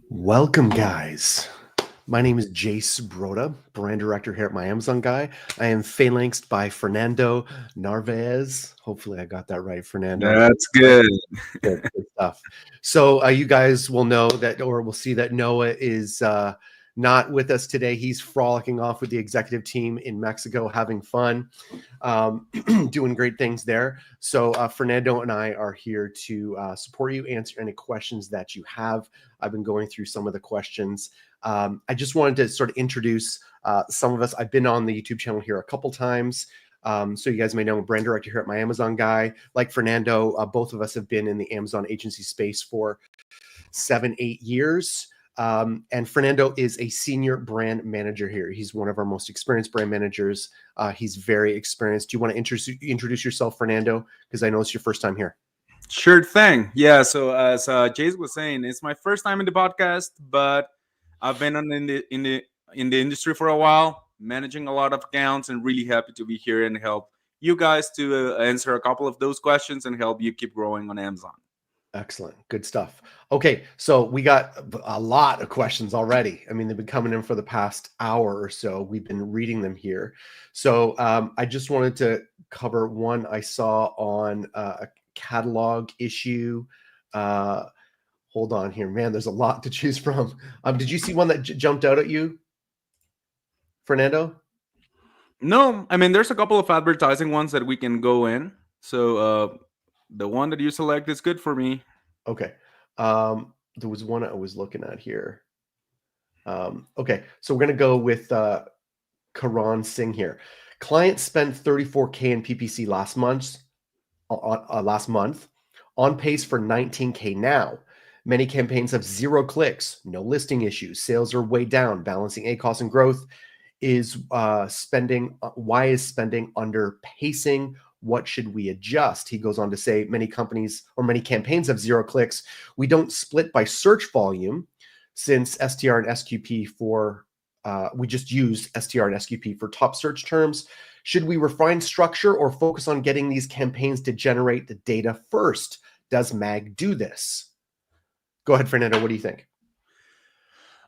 Welcome, guys. My name is Jayce Broda, brand director here at My Amazon Guy. I am phalanxed by Fernando Narvaez. Hopefully, I got that right, Fernando. That's good. Good stuff. So, you guys will know that, or will see that Noah is not with us today. He's frolicking off with the executive team in Mexico, having fun, doing great things there. So, Fernando and I are here to support you, answer any questions that you have. I've been going through some of the questions. I just wanted to sort of introduce some of us. I've been on the YouTube channel here a couple times. So you guys may know I'm brand director here at My Amazon Guy. Like Fernando, both of us have been in the Amazon agency space for 7-8 years. And Fernando is a senior brand manager here. He's one of our most experienced brand managers. He's very experienced. Do you want to introduce yourself, Fernando? Because I know it's your first time here. Sure thing. Yeah. So as Jayce was saying, it's my first time in the podcast, but I've been in the industry for a while, managing a lot of accounts, and really happy to be here and help you guys to answer a couple of those questions and help you keep growing on Amazon. Excellent. Good stuff. Okay, so we got a lot of questions already. I mean, they've been coming in for the past hour or so. We've been reading them here. So I just wanted to cover one I saw on a catalog issue. Hold on here, man. There's a lot to choose from. Did you see one that jumped out at you, Fernando? No, I mean, there's a couple of advertising ones that we can go in. So the one that you select is good for me. Okay. There was one I was looking at here. Okay, so we're going to go with Karan Singh here. Clients spent $34K in PPC last month, on pace for $19K now. Many campaigns have 0 clicks, no listing issues, sales are way down, balancing ACoS and growth is spending. Why is spending under pacing? What should we adjust? He goes on to say many companies or many campaigns have 0 clicks. We don't split by search volume since STR and SQP for we just use STR and SQP for top search terms. Should we refine structure or focus on getting these campaigns to generate the data first? Does MAG do this? Go ahead, Fernando. What do you think?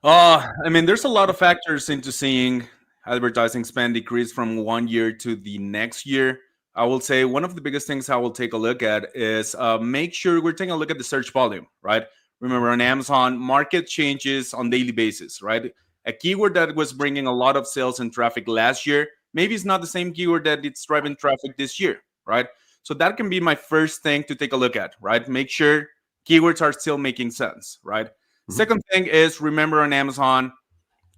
I mean, there's a lot of factors into seeing advertising spend decrease from one year to the next year. I will say one of the biggest things I will take a look at is make sure we're taking a look at the search volume, right? Remember, on Amazon, market changes on daily basis, right? A keyword that was bringing a lot of sales and traffic last year, maybe it's not the same keyword that it's driving traffic this year, right? So that can be my first thing to take a look at, right? Make sure keywords are still making sense, right? Second thing is, remember, on Amazon,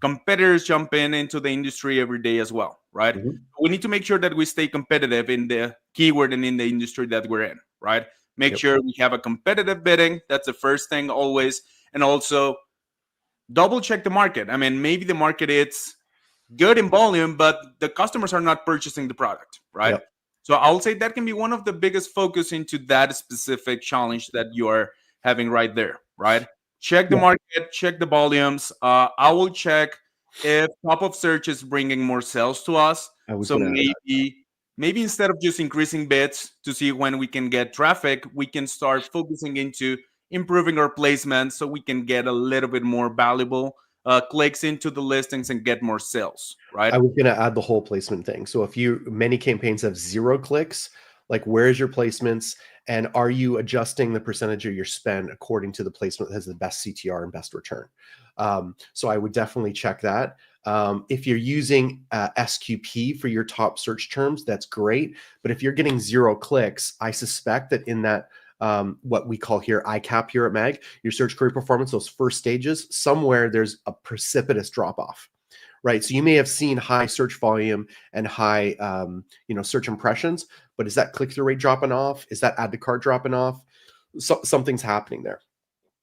competitors jump into the industry every day as well, right? Mhm. We need to make sure that we stay competitive in the keyword and in the industry that we're in, right? Make Yep. sure we have a competitive bidding. That's the first thing always. And also double check the market. I mean, maybe the market is good in volume, but the customers are not purchasing the product, right? Yep. So I'll say that can be one of the biggest focus into that specific challenge that you are having right there, right? Check the Yeah. market, check the volumes. I will check if top of search is bringing more sales to us. I was So going to add that. maybe instead of just increasing bids to see when we can get traffic, we can start focusing into improving our placement so we can get a little bit more valuable clicks into the listings and get more sales, right? I was going to add the whole placement thing. So if many campaigns have 0 clicks, like where's your placements and are you adjusting the percentage of your spend according to the placement that has the best CTR and best return? So I would definitely check that. If you're using SQP for your top search terms, that's great. But if you're getting 0 clicks, I suspect that in that what we call here ICAP here at MAG, your search query performance, those first stages, somewhere there's a precipitous drop off. Right. So you may have seen high search volume and high, search impressions, but is that click-through rate dropping off? Is that add to cart dropping off? So something's happening there.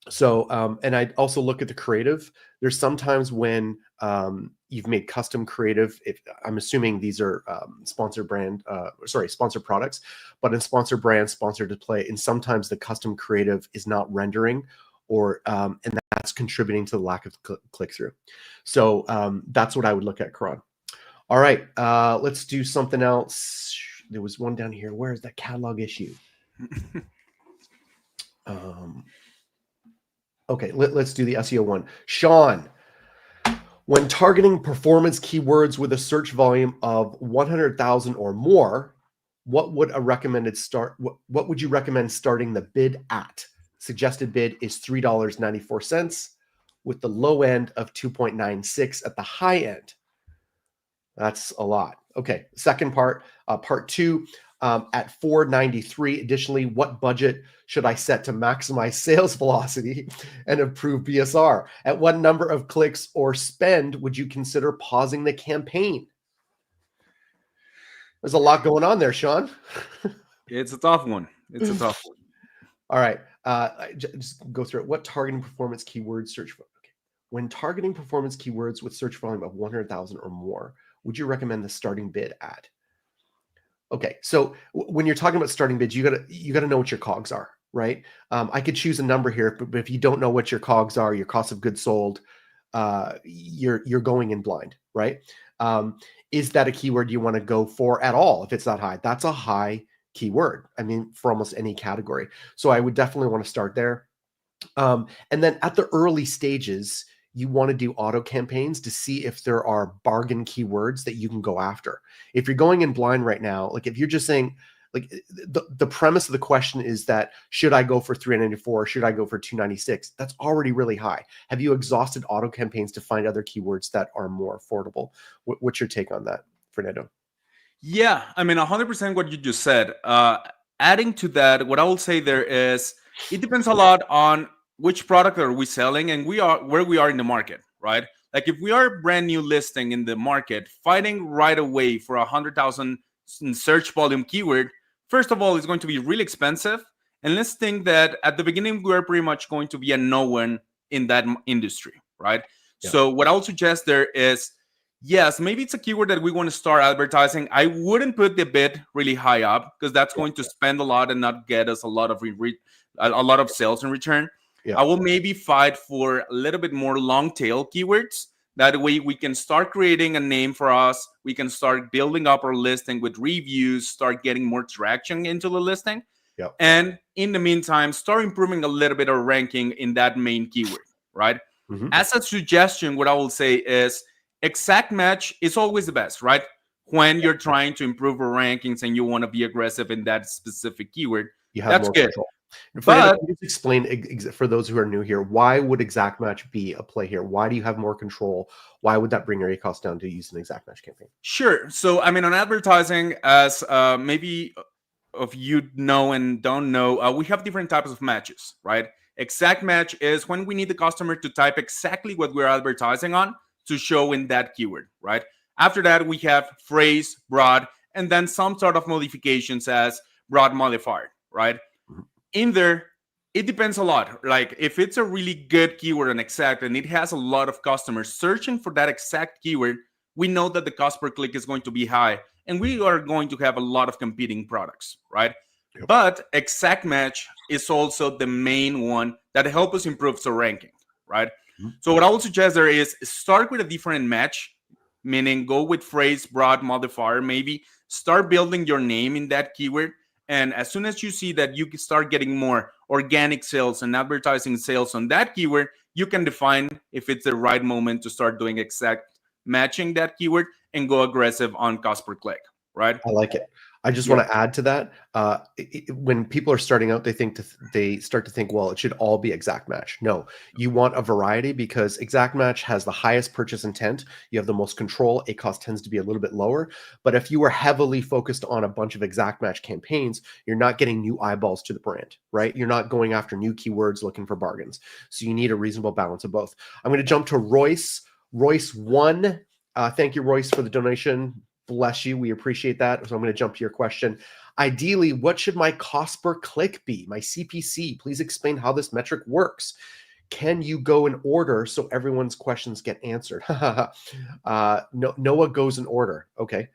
So, and I also look at the creative. There's sometimes when you've made custom creative. I'm assuming these are sponsored products, but in sponsored brand, sponsored display, and sometimes the custom creative is not rendering, or and that's contributing to the lack of click-through. So that's what I would look at, Karan. All right, let's do something else. There was one down here. Where is that catalog issue? Okay, let's do the SEO one. Sean, when targeting performance keywords with a search volume of 100,000 or more, what would a recommended start? What would you recommend starting the bid at? Suggested bid is $3.94 with the low end of 2.96 at the high end. That's a lot. Okay, second part, part two, at 493. Additionally, what budget should I set to maximize sales velocity and improve BSR? At what number of clicks or spend would you consider pausing the campaign? There's a lot going on there, Sean. It's a tough one. It's a tough one. All right, just go through it. What targeting performance keywords search for? Okay. When targeting performance keywords with search volume of 100,000 or more, would you recommend the starting bid at? Okay, so when you're talking about starting bids, you gotta know what your COGS are, right? I could choose a number here, but if you don't know what your COGS are, your cost of goods sold, you're going in blind, right? Is that a keyword you want to go for at all? If it's that high, that's a high keyword. I mean, for almost any category. So I would definitely want to start there. And then at the early stages, you want to do auto campaigns to see if there are bargain keywords that you can go after. If you're going in blind right now, like if you're just saying, like the premise of the question is that should I go for 394? Should I go for 296? That's already really high. Have you exhausted auto campaigns to find other keywords that are more affordable? What's your take on that, Fernando? Yeah, I mean, 100% what you just said. Adding to that, what I will say there is, it depends a lot on which product are we selling and where we are in the market, right? Like if we are a brand new listing in the market, fighting right away for 100,000 search volume keyword, first of all, it's going to be really expensive. And let's think that at the beginning, we're pretty much going to be a no one in that industry, right? Yeah. So what I would suggest there is, yes, maybe it's a keyword that we want to start advertising. I wouldn't put the bid really high up because that's going to spend a lot and not get us a lot of sales in return. Yeah. I will maybe fight for a little bit more long tail keywords. That way we can start creating a name for us. We can start building up our listing with reviews, start getting more traction into the listing. Yeah. And in the meantime, start improving a little bit of ranking in that main keyword, right? Mm-hmm. As a suggestion, what I will say is exact match is always the best, right? When you're trying to improve your rankings and you want to be aggressive in that specific keyword, you have that's more good. control. But just explain for those who are new here, why would exact match be a play here? Why do you have more control? Why would that bring your ACoS down to use an exact match campaign? Sure. So, I mean, on advertising, as maybe if you know and don't know, we have different types of matches, right? Exact match is when we need the customer to type exactly what we're advertising on to show in that keyword, right? After that, we have phrase, broad, and then some sort of modifications as broad modifier, right? In there, it depends a lot. Like if it's a really good keyword and exact, and it has a lot of customers searching for that exact keyword, we know that the cost per click is going to be high, and we are going to have a lot of competing products, right? Yep. But exact match is also the main one that helps us improve the ranking, right? Mm-hmm. So what I would suggest there is start with a different match, meaning go with phrase, broad, modifier, maybe start building your name in that keyword. And as soon as you see that you can start getting more organic sales and advertising sales on that keyword, you can define if it's the right moment to start doing exact matching that keyword and go aggressive on cost per click, right? I like it. I just want to add to that. When people are starting out, they start to think, well, it should all be exact match. No, you want a variety because exact match has the highest purchase intent. You have the most control. ACoS tends to be a little bit lower. But if you are heavily focused on a bunch of exact match campaigns, you're not getting new eyeballs to the brand, right? You're not going after new keywords looking for bargains. So you need a reasonable balance of both. I'm going to jump to Royce. Royce 1. Thank you, Royce, for the donation. Bless you. We appreciate that. So I'm going to jump to your question. Ideally, what should my cost per click be? My CPC. Please explain how this metric works. Can you go in order so everyone's questions get answered? No, Noah goes in order. Okay.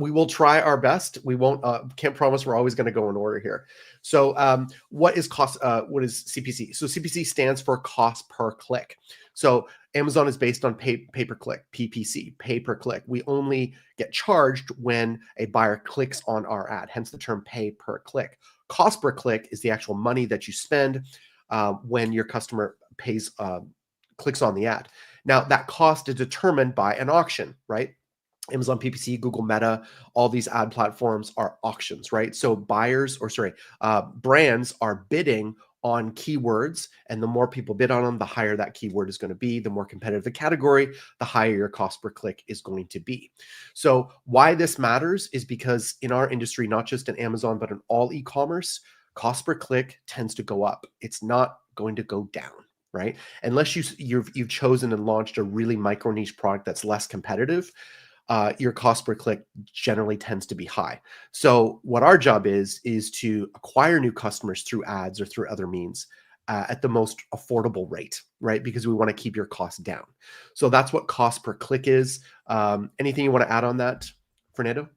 We will try our best. We won't. Can't promise we're always going to go in order here. So, what is cost? What is CPC? So CPC stands for cost per click. So Amazon is based on pay per click, PPC, pay per click. We only get charged when a buyer clicks on our ad, hence the term pay per click. Cost per click is the actual money that you spend when your customer clicks on the ad. Now that cost is determined by an auction, right? Amazon PPC, Google Meta, all these ad platforms are auctions, right? So brands are bidding on keywords, and the more people bid on them, the higher that keyword is going to be. The more competitive the category, the higher your cost per click is going to be. So why this matters is because in our industry, not just in Amazon, but in all e-commerce, cost per click tends to go up. It's not going to go down, right? Unless you've chosen and launched a really micro niche product that's less competitive, your cost per click generally tends to be high. So what our job is to acquire new customers through ads or through other means at the most affordable rate, right? Because we want to keep your costs down. So that's what cost per click is. Anything you want to add on that, Fernando?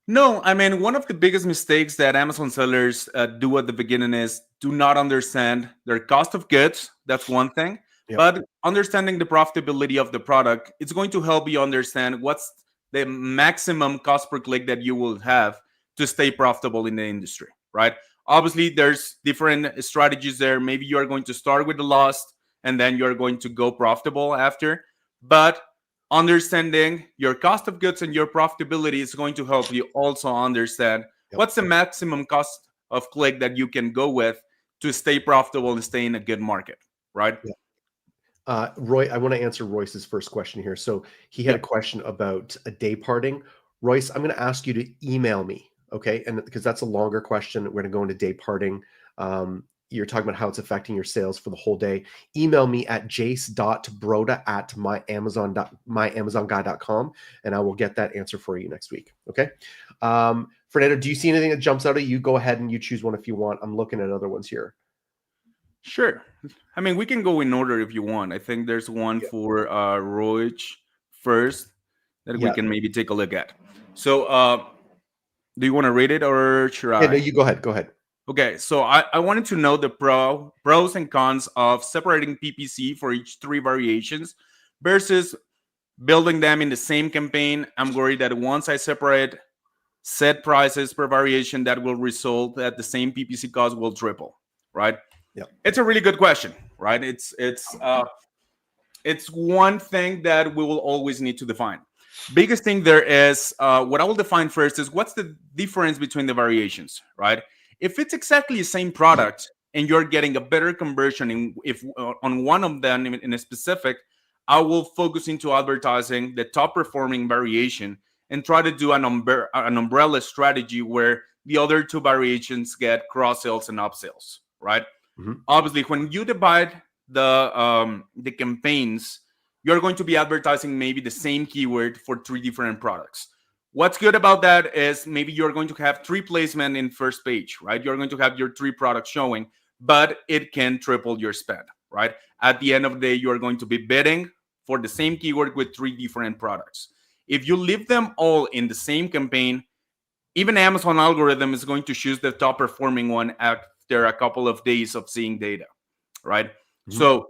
No, I mean, one of the biggest mistakes that Amazon sellers do at the beginning is do not understand their cost of goods. That's one thing. Yep. But understanding the profitability of the product, it's going to help you understand what's the maximum cost per click that you will have to stay profitable in the industry, right? Obviously, there's different strategies there. Maybe you are going to start with a loss and then you're going to go profitable after. But understanding your cost of goods and your profitability is going to help you also understand what's the maximum cost of click that you can go with to stay profitable and stay in a good market, right? Yeah. Roy, I want to answer Royce's first question here. So he had a question about a day parting. Royce, I'm going to ask you to email me, okay? And because that's a longer question, we're going to go into day parting. You're talking about how it's affecting your sales for the whole day. Email me at jayce.broda@myamazonguy.com, and I will get that answer for you next week, okay? Fernando, do you see anything that jumps out at you? Go ahead and you choose one if you want. I'm looking at other ones here. Sure. I mean, we can go in order if you want. I think there's one for Roy first that we can maybe take a look at. So do you want to read it or should I? Yeah, no, you go ahead. Go ahead. Okay, so I wanted to know the pros and cons of separating PPC for each 3 variations versus building them in the same campaign. I'm worried that once I separate set prices per variation, that will result that the same PPC cost will triple, right? Yeah, it's a really good question, right? It's one thing that we will always need to define. Biggest thing there is what I will define first is what's the difference between the variations, right? If it's exactly the same product and you're getting a better conversion if on one of them in a specific, I will focus into advertising the top performing variation and try to do an umbrella strategy where the other 2 variations get cross sales and upsells, right? Mm-hmm. Obviously, when you divide the campaigns, you're going to be advertising maybe the same keyword for 3 different products. What's good about that is maybe you're going to have 3 placement in first page, right? You're going to have your 3 products showing, but it can triple your spend, right? At the end of the day, you're going to be bidding for the same keyword with 3 different products. If you leave them all in the same campaign, even Amazon algorithm is going to choose the top performing one after a couple of days of seeing data, right? Mm-hmm. So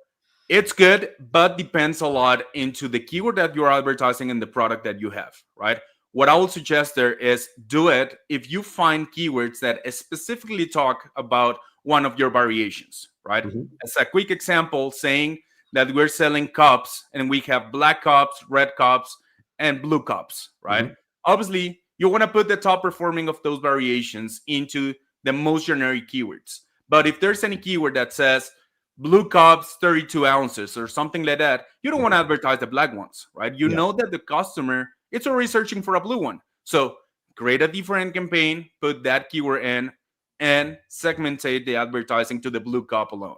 it's good, but depends a lot into the keyword that you're advertising and the product that you have, right? What I would suggest there is do it if you find keywords that specifically talk about one of your variations, right? Mm-hmm. As a quick example, saying that we're selling cups and we have black cups, red cups, and blue cups, right? Mm-hmm. Obviously, you want to put the top performing of those variations into the most generic keywords. But if there's any keyword that says blue cups, 32 ounces or something like that, you don't want to advertise the black ones, right? You know that the customer is already searching for a blue one. So create a different campaign, put that keyword in, and segmentate the advertising to the blue cup alone,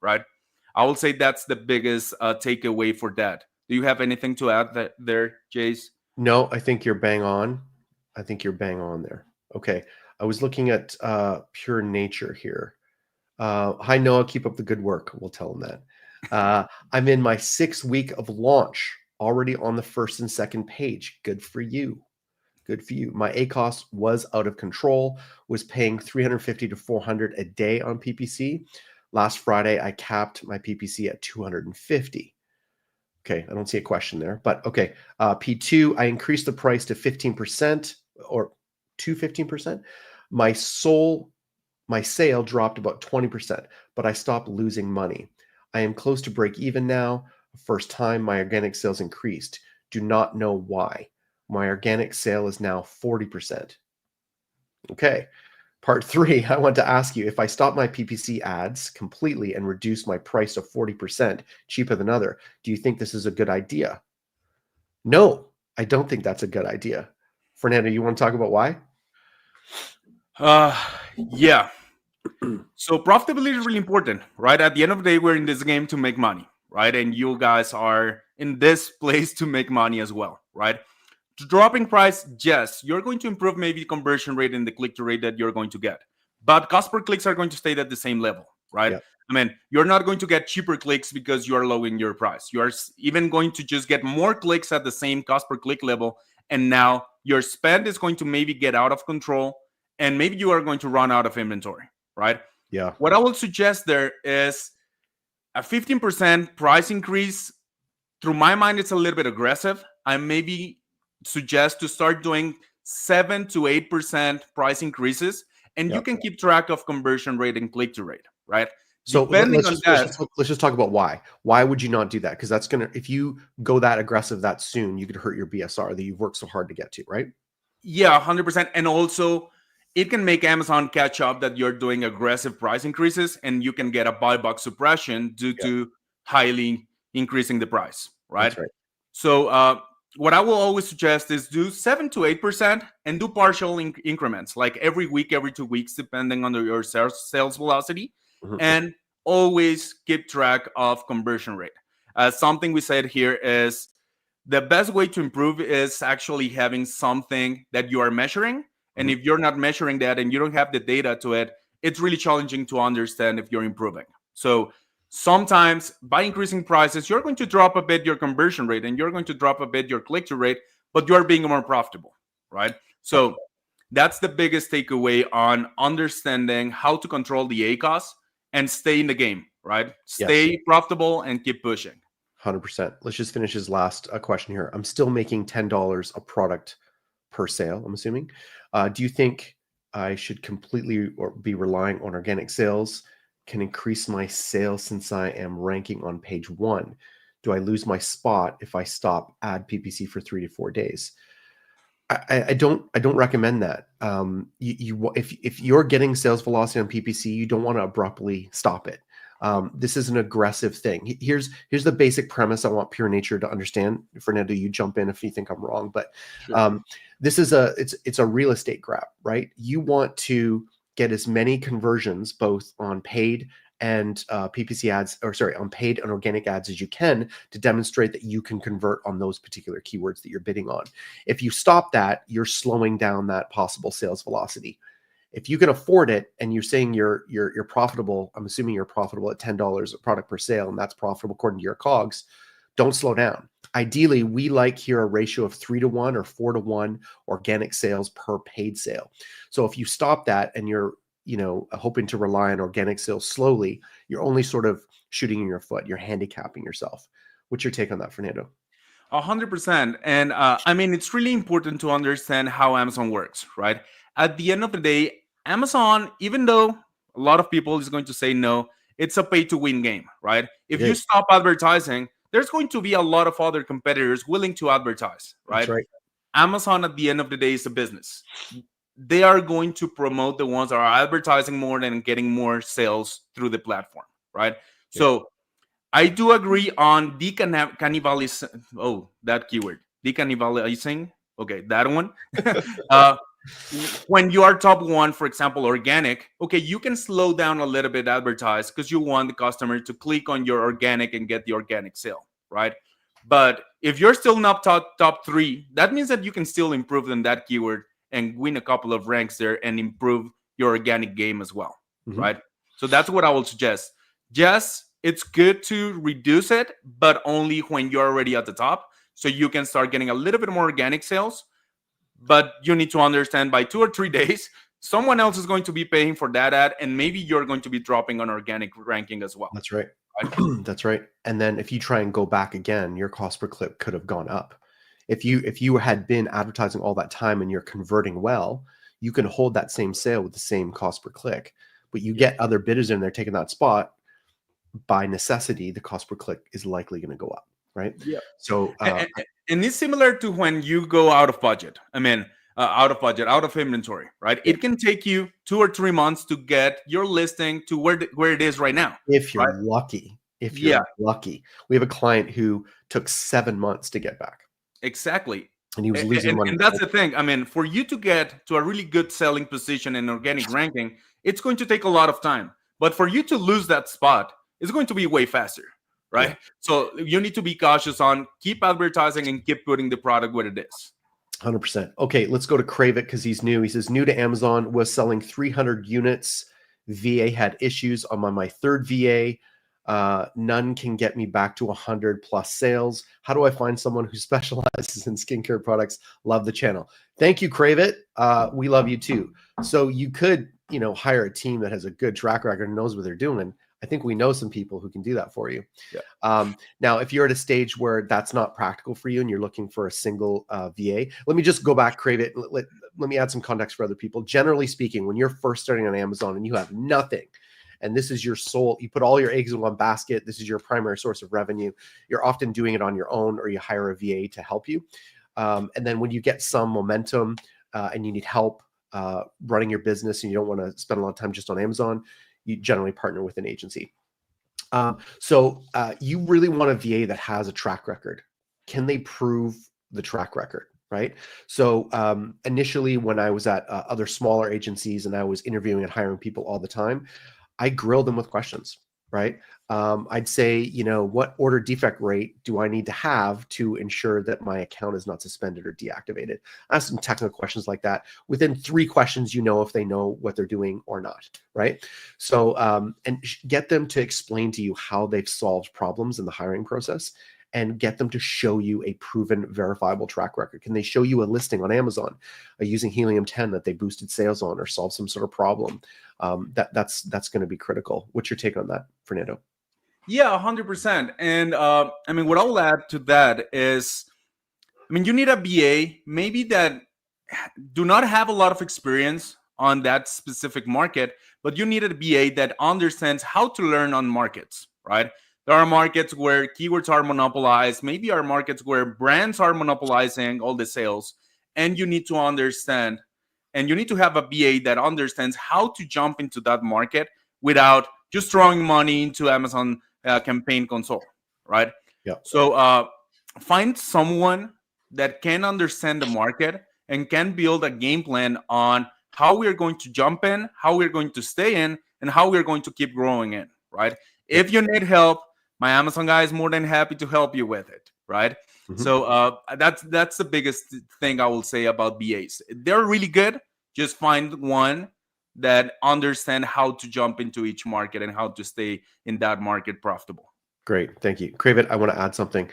right? I will say that's the biggest takeaway for that. Do you have anything to add there, Jayce? No, I think you're bang on. I think you're bang on there. Okay. I was looking at Pure Nature here. Hi, Noah. Keep up the good work. We'll tell him that. I'm in my 6th week of launch, already on the 1st and 2nd page. Good for you. Good for you. My ACOS was out of control, was paying $350 to $400 a day on PPC. Last Friday, I capped my PPC at $250. Okay, I don't see a question there, but okay. P2, I increased the price to 15% or to 15%. My sale dropped about 20%, but I stopped losing money. I am close to break even now. First time my organic sales increased. Do not know why. My organic sale is now 40%. Okay. Part 3, I want to ask you, if I stop my PPC ads completely and reduce my price to 40% cheaper than other, do you think this is a good idea? No, I don't think that's a good idea. Fernando, you want to talk about why? Yeah. So profitability is really important, right? At the end of the day, we're in this game to make money, right? And you guys are in this place to make money as well, right? Dropping price, yes, you're going to improve maybe conversion rate and the click-through rate that you're going to get. But cost per clicks are going to stay at the same level, right? Yeah. I mean, you're not going to get cheaper clicks because you are lowering your price. You are even going to just get more clicks at the same cost per click level. And now your spend is going to maybe get out of control and maybe you are going to run out of inventory, right? Yeah. What I would suggest there is a 15% price increase. Through my mind, it's a little bit aggressive. I maybe suggest to start doing 7 to 8% price increases, and you can keep track of conversion rate and click-through rate, right? So Depending on that, let's just talk about why. Why would you not do that? Because that's gonna, if you go that aggressive that soon, you could hurt your BSR that you've worked so hard to get to, right? yeah, 100%. And also, it can make Amazon catch up that you're doing aggressive price increases, and you can get a buy box suppression due to highly increasing the price, right? That's right. So what I will always suggest is do 7 to 8% and do partial increments, like every week, every 2 weeks, depending on your sales velocity, and always keep track of conversion rate. Something we said here is the best way to improve is actually having something that you are measuring. And if you're not measuring that and you don't have the data to it, it's really challenging to understand if you're improving. So sometimes by increasing prices, you're going to drop a bit your conversion rate and you're going to drop a bit your click-through rate, but you're being more profitable, right? So that's the biggest takeaway on understanding how to control the ACOS and stay in the game, right? Stay profitable and keep pushing. 100%. Let's just finish his last question here. I'm still making $10 a product per sale, I'm assuming. Do you think I should completely or be relying on organic sales? Can increase my sales since I am ranking on page 1. Do I lose my spot if I stop ad PPC for 3 to 4 days? I don't recommend that. If you're getting sales velocity on PPC, you don't want to abruptly stop it. This is an aggressive thing. Here's the basic premise I want Pure Nature to understand. Fernando, you jump in if you think I'm wrong, but this is it's a real estate grab, right? You want to get as many conversions both on paid and PPC ads, or sorry, on paid and organic ads as you can to demonstrate that you can convert on those particular keywords that you're bidding on. If you stop that, you're slowing down that possible sales velocity. If you can afford it and you're saying you're profitable, I'm assuming you're profitable at $10 a product per sale, and that's profitable according to your COGS, don't slow down. Ideally, we like here a ratio of 3 to 1 or 4 to 1 organic sales per paid sale. So if you stop that and you're hoping to rely on organic sales slowly, you're only sort of shooting in your foot. You're handicapping yourself. What's your take on that, Fernando? 100%. And I mean, it's really important to understand how Amazon works, right? At the end of the day, Amazon, even though a lot of people is going to say no, it's a pay to win game, right? If you stop advertising, there's going to be a lot of other competitors willing to advertise, right? That's right. Amazon at the end of the day is a business. They are going to promote the ones that are advertising more and getting more sales through the platform, right? So I do agree on decannibalizing. Oh, that keyword, decannibalizing. Okay, that one. When you are top 1, for example, organic, okay, you can slow down a little bit advertise because you want the customer to click on your organic and get the organic sale, right? But if you're still not top 3, that means that you can still improve on that keyword and win a couple of ranks there and improve your organic game as well, right? So that's what I will suggest. Yes, it's good to reduce it, but only when you're already at the top, so you can start getting a little bit more organic sales. But you need to understand by 2 or 3 days, someone else is going to be paying for that ad, and maybe you're going to be dropping on organic ranking as well. That's right. That's right. And then if you try and go back again, your cost per click could have gone up. If you had been advertising all that time and you're converting well, you can hold that same sale with the same cost per click. But you get other bidders in there taking that spot. by necessity, the cost per click is likely going to go up, right? Yeah. So, and it's similar to when you go out of budget. I mean, out of inventory, right? Yeah. It can take you 2 or 3 months to get your listing to where it is right now. if you're right? lucky, we have a client who took 7 months to get back, Exactly. and he was losing money. And that's the thing. I mean, for you to get to a really good selling position in organic ranking, it's going to take a lot of time. But for you to lose that spot, it's going to be way faster, right? Yeah. So you need to be cautious on keep advertising and keep putting the product where it is. 100%. Okay, let's go to Crave It because he's new. He says, new to Amazon, was selling 300 units. VA had issues. I'm on my third VA. None can get me back to 100 plus sales. How do I find someone who specializes in skincare products? Love the channel. Thank you, Crave It. We love you too. So you could, hire a team that has a good track record and knows what they're doing. I think we know some people who can do that for you. Yeah. Now, if you're at a stage where that's not practical for you and you're looking for a single VA, let me just go back, Crave It. Let me add some context for other people. Generally speaking, when you're first starting on Amazon and you have nothing, and this is your sole, you put all your eggs in one basket, this is your primary source of revenue, you're often doing it on your own or you hire a VA to help you. And then when you get some momentum and you need help running your business and you don't want to spend a lot of time just on Amazon, you generally partner with an agency. So you really want a VA that has a track record. Can they prove the track record, right? So initially when I was at other smaller agencies and I was interviewing and hiring people all the time, I grilled them with questions, right? I'd say, what order defect rate do I need to have to ensure that my account is not suspended or deactivated? Ask some technical questions like that. Within 3 questions, if they know what they're doing or not, right? So, and get them to explain to you how they've solved problems in the hiring process and get them to show you a proven, verifiable track record. Can they show you a listing on Amazon using Helium-10 that they boosted sales on or solved some sort of problem? That's going to be critical. What's your take on that, Fernando? Yeah, 100%. And what I'll add to that is, you need a BA maybe that do not have a lot of experience on that specific market, but you need a BA that understands how to learn on markets, right? There are markets where keywords are monopolized, maybe are markets where brands are monopolizing all the sales, and you need to understand, and you need to have a BA that understands how to jump into that market without just throwing money into Amazon campaign console, right? Yeah. So find someone that can understand the market and can build a game plan on how we're going to jump in, how we're going to stay in, and how we're going to keep growing in, right? Yeah. If you need help, my Amazon guy is more than happy to help you with it, right? Mm-hmm. So that's the biggest thing I will say about BAs. They're really good. Just find one that understand how to jump into each market and how to stay in that market profitable. Great. Thank you. Crave It, I want to add something.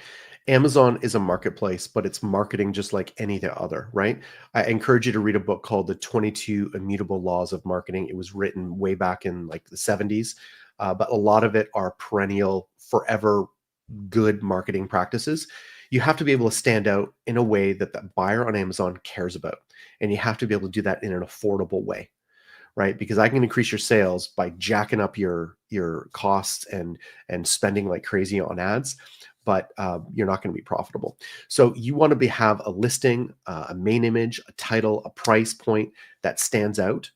Amazon is a marketplace, but it's marketing just like anything other, right? I encourage you to read a book called The 22 Immutable Laws of Marketing. It was written way back in like the 70s, but a lot of it are perennial, forever good marketing practices. You have to be able to stand out in a way that the buyer on Amazon cares about. And you have to be able to do that in an affordable way, right? Because I can increase your sales by jacking up your costs and spending like crazy on ads, but you're not going to be profitable. So you want to have a listing, a main image, a title, a price point that stands out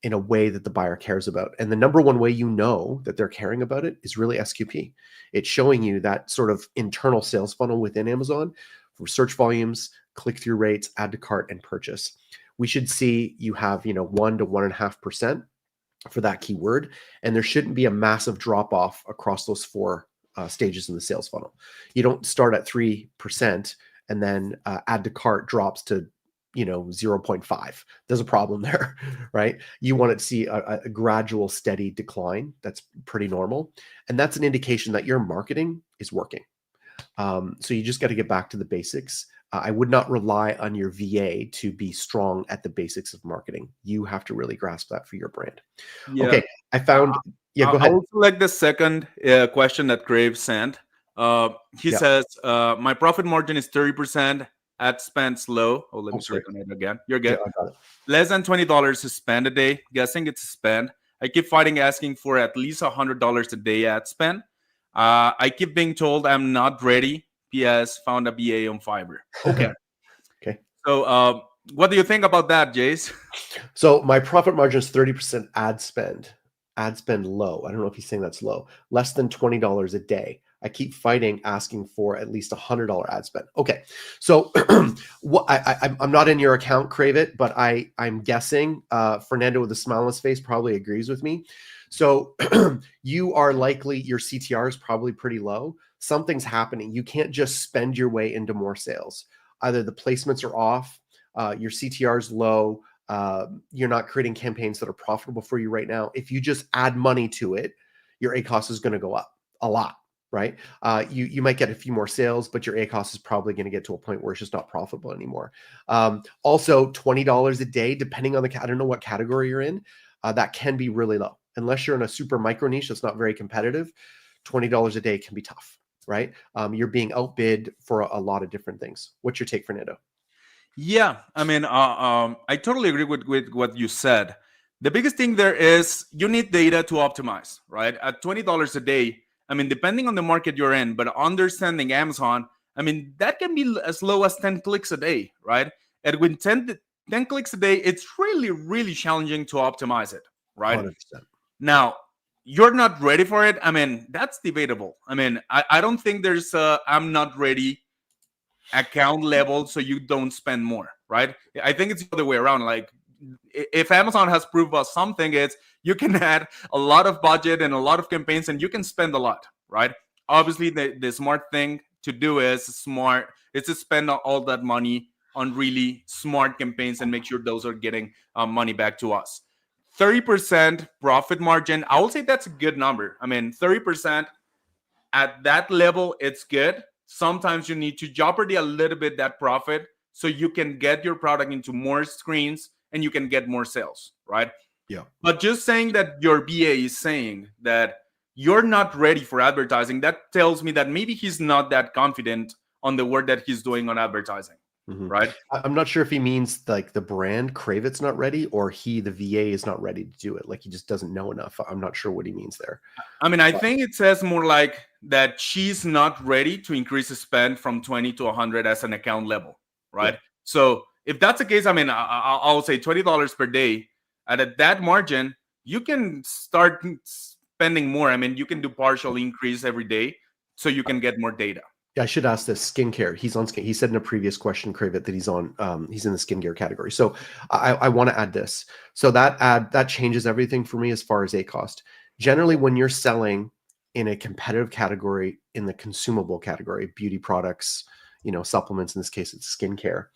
in a way that the buyer cares about. And the number one way you know that they're caring about it is really SQP. It's showing you that sort of internal sales funnel within Amazon for search volumes, click-through rates, add to cart, and purchase. We should see you have 1 to 1.5% for that keyword, and there shouldn't be a massive drop off across those 4 stages in the sales funnel. You don't start at 3% and then add to cart drops to 0.5. There's a problem there, right? You want to see a gradual, steady decline. That's pretty normal, and that's an indication that your marketing is working. So you just got to get back to the basics. I would not rely on your VA to be strong at the basics of marketing. You have to really grasp that for your brand. Yeah. Okay, I found. Yeah, go ahead. I also like the second question that Crave sent. He says, "My profit margin is 30%. Ad spend's low." Let me click on it again. You're good. Yeah, I got it. Less than $20 to spend a day. Guessing it's a spend. I keep fighting asking for at least $100 a day ad spend. I keep being told I'm not ready. P.S. Found a BA on Fiverr. Okay. Okay. So what do you think about that, Jayce? So my profit margin is 30% ad spend. Ad spend low. I don't know if he's saying that's low. Less than $20 a day. I keep fighting asking for at least $100 ad spend. Okay, so what I'm not in your account, Crave It, but I'm guessing Fernando with a smile on his face probably agrees with me. So you are likely, your CTR is probably pretty low. Something's happening. You can't just spend your way into more sales. Either the placements are off, your CTR is low, you're not creating campaigns that are profitable for you right now. If you just add money to it, your ACoS is going to go up a lot, right? You might get a few more sales, but your ACoS is probably going to get to a point where it's just not profitable anymore. Also, $20 a day, depending on the, I don't know what category you're in, that can be really low. Unless you're in a super micro niche that's not very competitive, $20 a day can be tough, right? You're being outbid for a lot of different things. What's your take, Fernando? Yeah, I mean, I totally agree with what you said. The biggest thing there is you need data to optimize, right? At $20 a day, I mean, depending on the market you're in, but understanding Amazon, I mean, that can be as low as 10 clicks a day, right? And with 10 clicks a day, it's really, really challenging to optimize it, right? 100%. Now, you're not ready for it. I mean, that's debatable. I mean, I don't think there's a I'm not ready account level so you don't spend more, right? I think it's the other way around. Like, if Amazon has proved us something, it's you can add a lot of budget and a lot of campaigns and you can spend a lot, right? Obviously, the smart thing to do is to spend all that money on really smart campaigns and make sure those are getting money back to us. 30% profit margin, I will say that's a good number. I mean, 30% at that level, it's good. Sometimes you need to jeopardy a little bit that profit so you can get your product into more screens and you can get more sales, right? Yeah. But just saying that your BA is saying that you're not ready for advertising, that tells me that maybe he's not that confident on the work that he's doing on advertising, right? I'm not sure if he means like the brand Crave It's not ready, or the VA is not ready to do it. Like he just doesn't know enough. I'm not sure what he means there. I mean, I think it says more like that she's not ready to increase the spend from 20 to 100 as an account level, right? Yeah. So if that's the case, I mean, I'll say $20 per day. And at that margin, you can start spending more. I mean, you can do partial increase every day so you can get more data. Yeah, I should ask this. Skincare. He's on skin. He said in a previous question, Crave It, that he's on. He's in the skincare category. So I want to add this. So that changes everything for me as far as ACoS. Generally, when you're selling in a competitive category, in the consumable category, beauty products, supplements. In this case, it's skincare.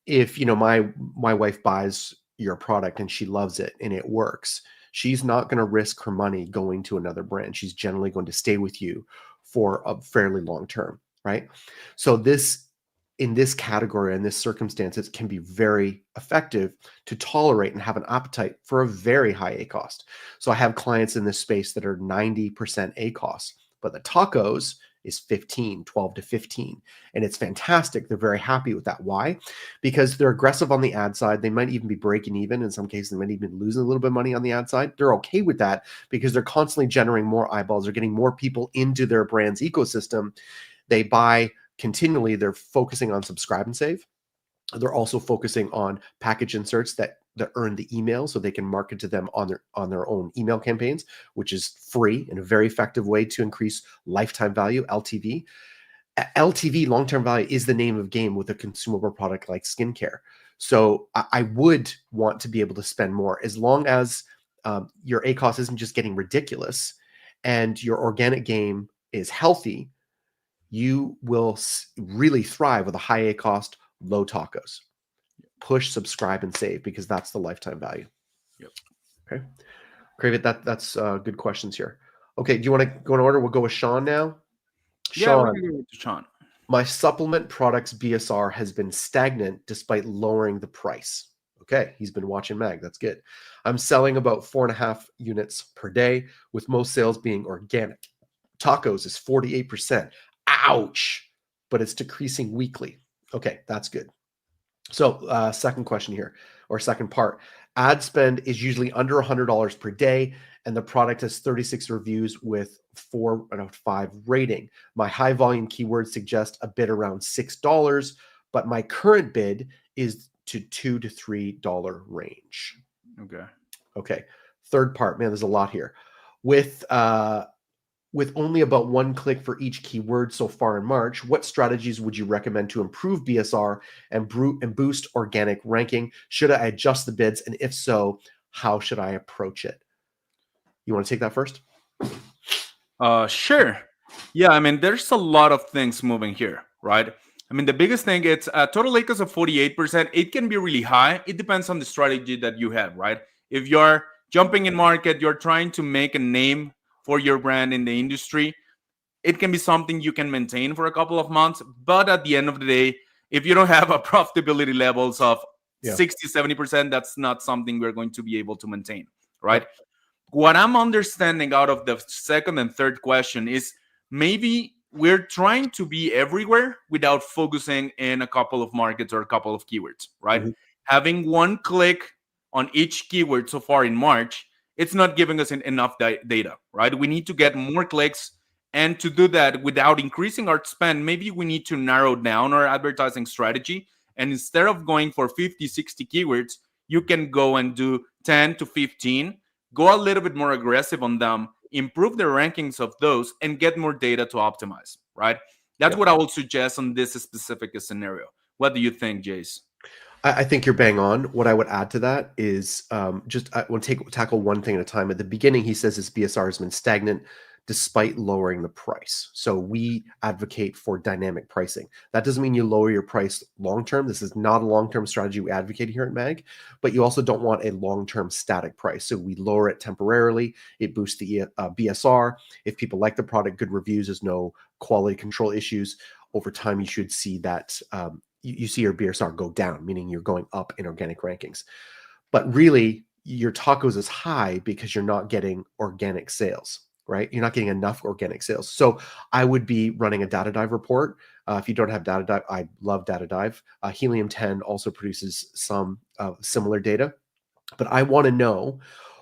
If my wife buys your product and she loves it and it works, she's not going to risk her money going to another brand. She's generally going to stay with you for a fairly long term, right? So in this category, in this circumstance, it can be very effective to tolerate and have an appetite for a very high ACoS. So I have clients in this space that are 90% ACoS, but the tacos is 12 to 15. And it's fantastic. They're very happy with that. Why? Because they're aggressive on the ad side. They might even be breaking even. In some cases, they might even be losing a little bit of money on the ad side. They're okay with that because they're constantly generating more eyeballs. They're getting more people into their brand's ecosystem. They buy continually. They're focusing on subscribe and save. They're also focusing on package inserts that earn the email so they can market to them on their own email campaigns, which is free and a very effective way to increase lifetime value, LTV. LTV, long-term value, is the name of game with a consumable product like skincare. So I would want to be able to spend more as long as your ACoS isn't just getting ridiculous and your organic game is healthy. You will really thrive with a high ACoS, low tacos. Push, subscribe, and save because that's the lifetime value. Yep. Okay. Crave It, that's good questions here. Okay, do you want to go in order? We'll go with Sean now. Yeah, we're Sean, going to go with Sean. my supplement products BSR has been stagnant despite lowering the price. Okay, he's been watching Mag. That's good. I'm selling about 4.5 units per day, with most sales being organic. Tacos is 48%. Ouch! But it's decreasing weekly. Okay, that's good. So second question here, or second part. Ad spend is usually under $100 per day, and the product has 36 reviews with 4 out of 5 rating. My high volume keywords suggest a bid around $6, but my current bid is to $2 to $3 range. Okay. Third part, man, there's a lot here. With only about 1 click for each keyword so far in March, what strategies would you recommend to improve BSR and boost organic ranking? Should I adjust the bids? And if so, how should I approach it? You want to take that first? Sure. Yeah, I mean, there's a lot of things moving here, right? I mean, the biggest thing, it's total acres of 48%. It can be really high. It depends on the strategy that you have, right? If you're jumping in market, you're trying to make a name for your brand in the industry, it can be something you can maintain for a couple of months. But at the end of the day, if you don't have a profitability levels of 60, 70%, that's not something we're going to be able to maintain, right? What I'm understanding out of the second and third question is maybe we're trying to be everywhere without focusing in a couple of markets or a couple of keywords, right? Having 1 click on each keyword so far in March, it's not giving us enough data, right? We need to get more clicks. And to do that without increasing our spend, maybe we need to narrow down our advertising strategy. And instead of going for 50, 60 keywords, you can go and do 10 to 15, go a little bit more aggressive on them, improve the rankings of those, and get more data to optimize, right? That's what I would suggest on this specific scenario. What do you think, Jayce? I think you're bang on. What I would add to that is I want to tackle one thing at a time. At the beginning, he says his BSR has been stagnant despite lowering the price. So we advocate for dynamic pricing. That doesn't mean you lower your price long-term. This is not a long-term strategy we advocate here at MAG, but you also don't want a long-term static price. So we lower it temporarily. It boosts the BSR. If people like the product, good reviews, there's no quality control issues. Over time, you should see that you see your BSR go down, meaning you're going up in organic rankings. But really, your tacos is high because you're not getting organic sales. Right? You're not getting enough organic sales. So I would be running a data dive report. If you don't have data dive, I love data dive. Helium 10 also produces some similar data, but I want to know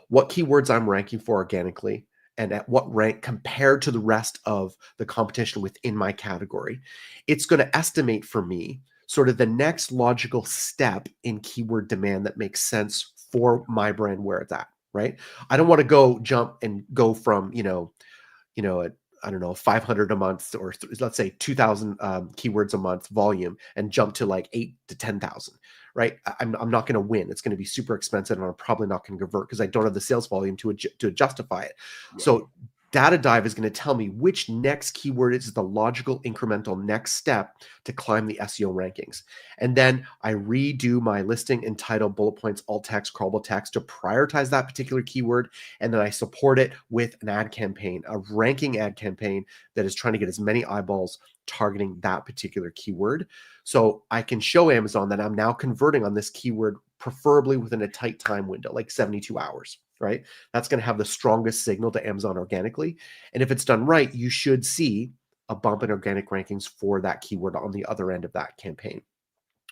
what keywords I'm ranking for organically and at what rank compared to the rest of the competition within my category. It's going to estimate for me sort of the next logical step in keyword demand that makes sense for my brand where it's at. Right? I don't want to jump and go from, I don't know, 500 a month or let's say 2,000 keywords a month volume and jump to like 8 to 10,000, right? I'm not going to win. It's going to be super expensive and I'm probably not going to convert because I don't have the sales volume to justify it. Right. So data dive is going to tell me which next keyword is the logical incremental next step to climb the SEO rankings. And then I redo my listing and title, bullet points, alt text, crawlable text to prioritize that particular keyword. And then I support it with an ad campaign, a ranking ad campaign that is trying to get as many eyeballs targeting that particular keyword. So I can show Amazon that I'm now converting on this keyword, preferably within a tight time window, like 72 hours. Right? That's going to have the strongest signal to Amazon organically. And if it's done right, you should see a bump in organic rankings for that keyword on the other end of that campaign.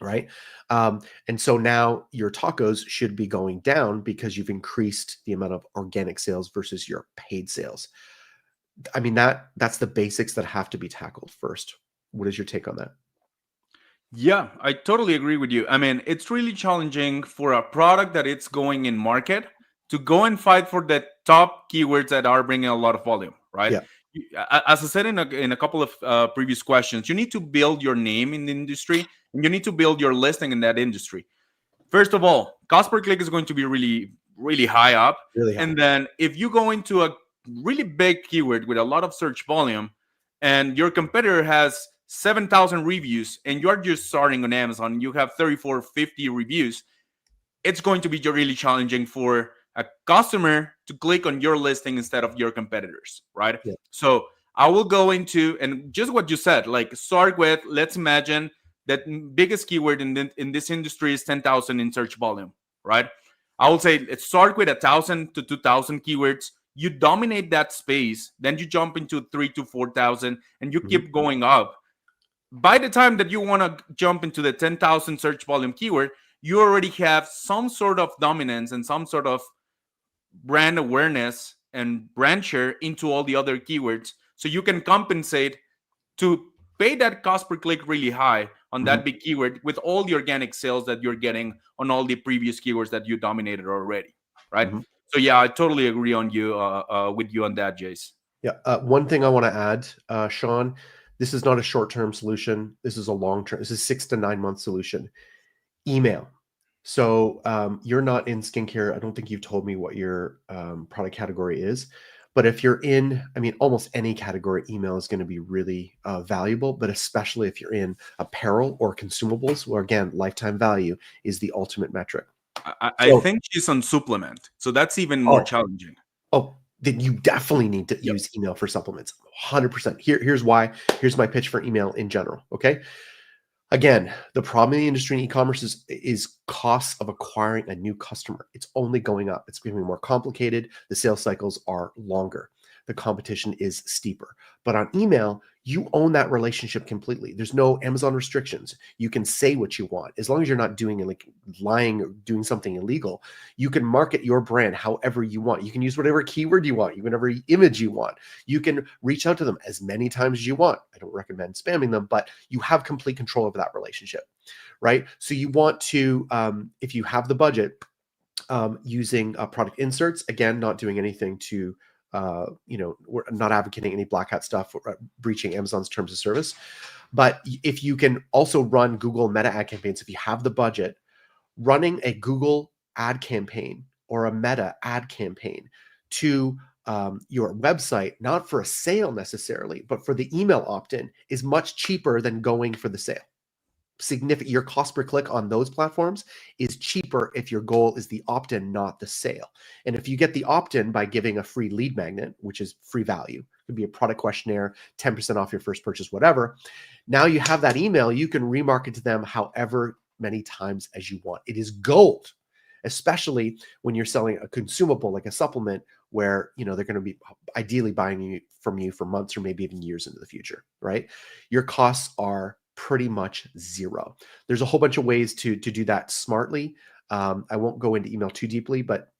Right? And so now your tacos should be going down because you've increased the amount of organic sales versus your paid sales. I mean, that's the basics that have to be tackled first. What is your take on that? Yeah, I totally agree with you. I mean, it's really challenging for a product that it's going in market to go and fight for the top keywords that are bringing a lot of volume, right? Yeah. As I said in a couple of previous questions, you need to build your name in the industry and you need to build your listing in that industry. First of all, cost per click is going to be really, really high up. Really high. And then if you go into a really big keyword with a lot of search volume and your competitor has 7,000 reviews and you're just starting on Amazon, you have 34, 50 reviews, it's going to be really challenging for a customer to click on your listing instead of your competitors, right? Yeah. So I will go into, and just what you said, like start with, let's imagine that biggest keyword in this industry is 10,000 in search volume, right? I will say let's start with 1,000 to 2,000 keywords. You dominate that space, then you jump into 3,000 to 4,000 and you keep going up. By the time that you want to jump into the 10,000 search volume keyword, you already have some sort of dominance and some sort of brand awareness and brand share into all the other keywords. So you can compensate to pay that cost per click really high on that big keyword with all the organic sales that you're getting on all the previous keywords that you dominated already, right? So yeah, I totally agree on you with you on that, Jayce. Yeah. One thing I want to add, Sean, this is not a short-term solution. This is a long-term. This is 6 to 9 month solution. Email. So you're not in skincare. I don't think you've told me what your product category is. But if you're in, I mean, almost any category, email is going to be really valuable, but especially if you're in apparel or consumables, where again, lifetime value is the ultimate metric. I think she's on supplement. So that's even more challenging. Oh, then you definitely need to use email for supplements. 100%. Here's why. Here's my pitch for email in general. Okay. Again, the problem in the industry in e-commerce is costs of acquiring a new customer. It's only going up. It's becoming more complicated. The sales cycles are longer. The competition is steeper. But on email, you own that relationship completely. There's no Amazon restrictions. You can say what you want. As long as you're not doing like lying or doing something illegal, you can market your brand however you want. You can use whatever keyword you want. You can whatever image you want. You can reach out to them as many times as you want. I don't recommend spamming them, but you have complete control over that relationship, right? So you want to, if you have the budget, using product inserts, again, not doing anything to we're not advocating any black hat stuff, breaching Amazon's terms of service. But if you can also run Google Meta ad campaigns, if you have the budget, running a Google ad campaign or a Meta ad campaign to your website, not for a sale necessarily, but for the email opt-in, is much cheaper than going for the sale. Significant. Your cost per click on those platforms is cheaper if your goal is the opt-in, not the sale. And if you get the opt-in by giving a free lead magnet, which is free value, it could be a product questionnaire, 10% off your first purchase, whatever. Now you have that email, you can remarket to them however many times as you want. It is gold, especially when you're selling a consumable like a supplement where they're going to be ideally buying from you for months or maybe even years into the future, right? Your costs are pretty much zero. There's a whole bunch of ways to do that smartly. I won't go into email too deeply, but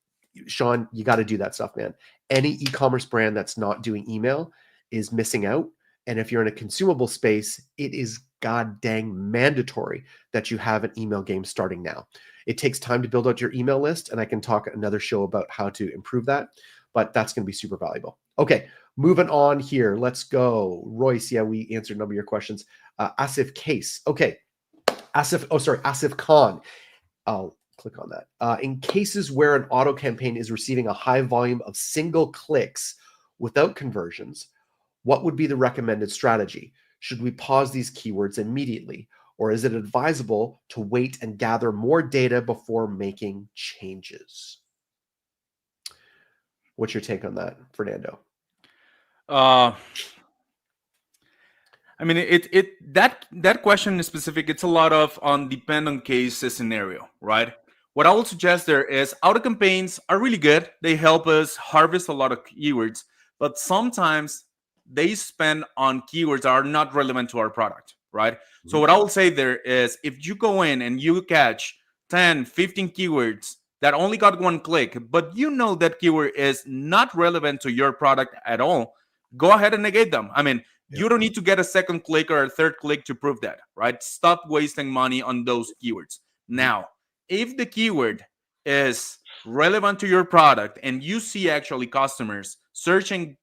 Sean, you got to do that stuff, man. Any e-commerce brand that's not doing email is missing out. And if you're in a consumable space, it is god dang mandatory that you have an email game starting now. It takes time to build out your email list, and I can talk another show about how to improve that, but that's going to be super valuable. Okay, moving on here. Let's go. Royce, yeah, we answered a number of your questions. Asif Case. Okay. Asif Khan. I'll click on that. In cases where an auto campaign is receiving a high volume of single clicks without conversions, what would be the recommended strategy? Should we pause these keywords immediately, or is it advisable to wait and gather more data before making changes? What's your take on that, Fernando? I mean, that question is specific. It's a lot of depend on case scenario, right? What I would suggest there is auto campaigns are really good. They help us harvest a lot of keywords, but sometimes they spend on keywords that are not relevant to our product, right? Mm-hmm. So what I will say there is if you go in and you catch 10, 15 keywords that only got one click, but you know that keyword is not relevant to your product at all, go ahead and negate them. I mean, you don't need to get a second click or a third click to prove that, right? Stop wasting money on those keywords. Now, if the keyword is relevant to your product and you see actually customers searching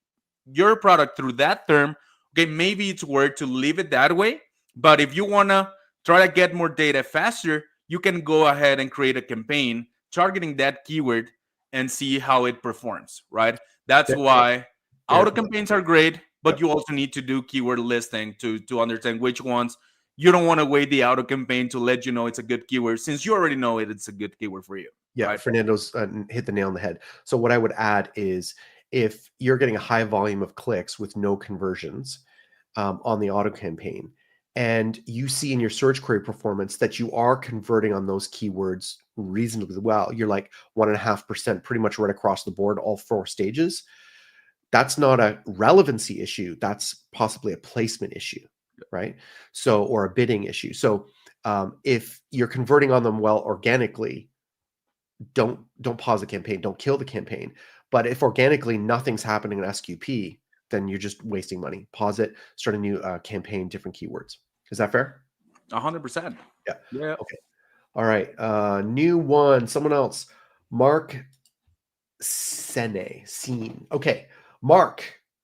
your product through that term, okay, maybe it's worth to leave it that way. But if you want to try to get more data faster, you can go ahead and create a campaign targeting that keyword and see how it performs, right? That's why auto campaigns are great, but you also need to do keyword listing to understand which ones. You don't want to wait the auto campaign to let you know it's a good keyword, since you already know it's a good keyword for you. Yeah, right? Fernando's hit the nail on the head. So what I would add is if you're getting a high volume of clicks with no conversions on the auto campaign, and you see in your search query performance that you are converting on those keywords reasonably well, you're like 1.5%, pretty much right across the board, all 4 stages. That's not a relevancy issue. That's possibly a placement issue, right? So, or a bidding issue. So If you're converting on them well organically, don't pause the campaign, don't kill the campaign. But if organically nothing's happening in SQP, then you're just wasting money. Pause it, start a new campaign, different keywords. Is that fair? 100%. Yeah. Yeah. Okay. All right. New one. Someone else. Mark Scene. Okay. Mark,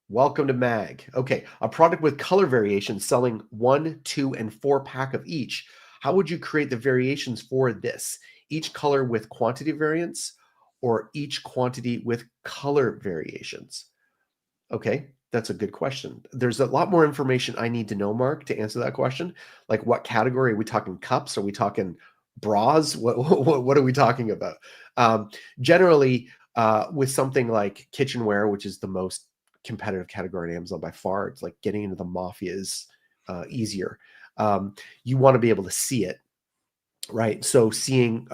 welcome to Mag. Okay. A product with color variations selling 1, 2, and 4 pack of each. How would you create the variations for this? Each color with quantity variants or each quantity with color variations? Okay, that's a good question. There's a lot more information I need to know, Mark, to answer that question. Like, what category? Are we talking cups? Are we talking bras? What are we talking about? Generally, with something like kitchenware, which is the most competitive category in Amazon by far, it's like getting into the mafia is easier. You want to be able to see it, right? So seeing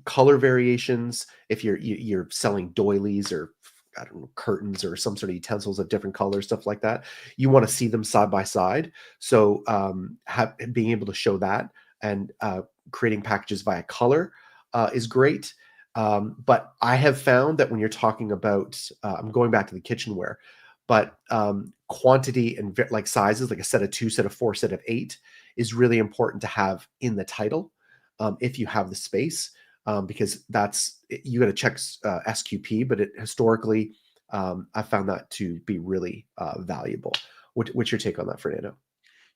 color variations, if you're selling doilies or I don't know, curtains or some sort of utensils of different colors, stuff like that, you want to see them side by side. So being able to show that and creating packages via color is great. But I have found that when you're talking about, I'm going back to the kitchenware, but quantity and like sizes, like a set of 2, set of 4, set of 8 is really important to have in the title if you have the space. Because that's, you got to check SQP, but historically, I found that to be really valuable. What's your take on that, Fernando?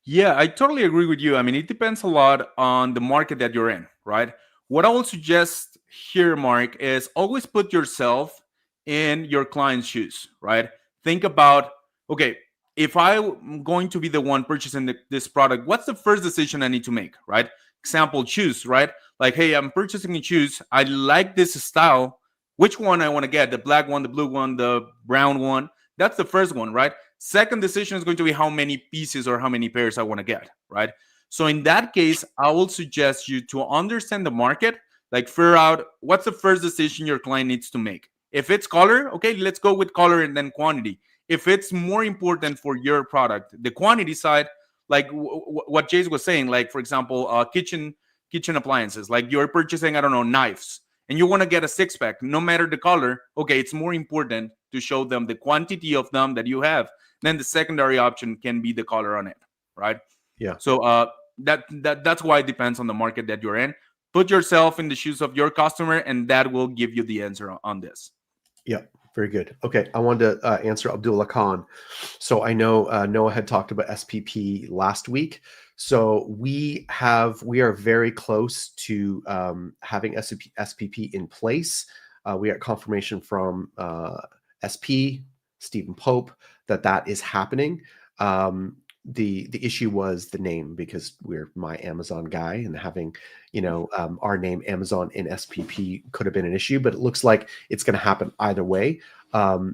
Yeah, I totally agree with you. I mean, it depends a lot on the market that you're in, right? What I will suggest here, Mark, is always put yourself in your client's shoes, right? Think about, okay, if I'm going to be the one purchasing this product, what's the first decision I need to make, right? Example, shoes, right? Like, hey, I'm purchasing shoes. I like this style. Which one I want to get? The black one, the blue one, the brown one? That's the first one, right? Second decision is going to be how many pieces or how many pairs I want to get, right? So in that case, I will suggest you to understand the market, like figure out what's the first decision your client needs to make. If it's color, okay, let's go with color and then quantity. If it's more important for your product, the quantity side, like what Jayce was saying, like for example, kitchen appliances, like you're purchasing, I don't know, knives, and you want to get a 6-pack, no matter the color, okay, it's more important to show them the quantity of them that you have. Then the secondary option can be the color on it, right? Yeah. So that's why it depends on the market that you're in. Put yourself in the shoes of your customer, and that will give you the answer on this. Yeah, very good. Okay, I wanted to answer Abdullah Khan. So I know Noah had talked about SPP last week. So we are very close to having SPP in place. We got confirmation from SP Stephen Pope that is happening. The issue was the name, because we're my Amazon guy, and having our name Amazon in SPP could have been an issue, but it looks like it's going to happen either way.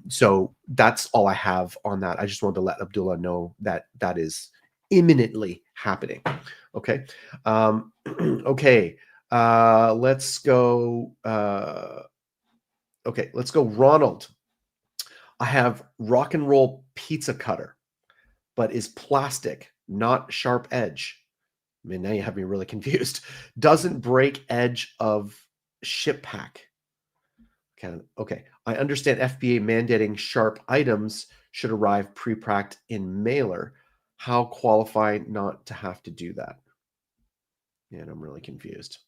So that's all I have on that. I just wanted to let Abdullah know that is imminently happening. Okay. Okay. Let's go. Okay, let's go. Ronald. I have rock and roll pizza cutter, but is plastic, not sharp edge. I mean, now you have me really confused. Doesn't break edge of ship pack. Okay. I understand FBA mandating sharp items should arrive pre-packed in mailer. How qualify not to have to do that? And I'm really confused.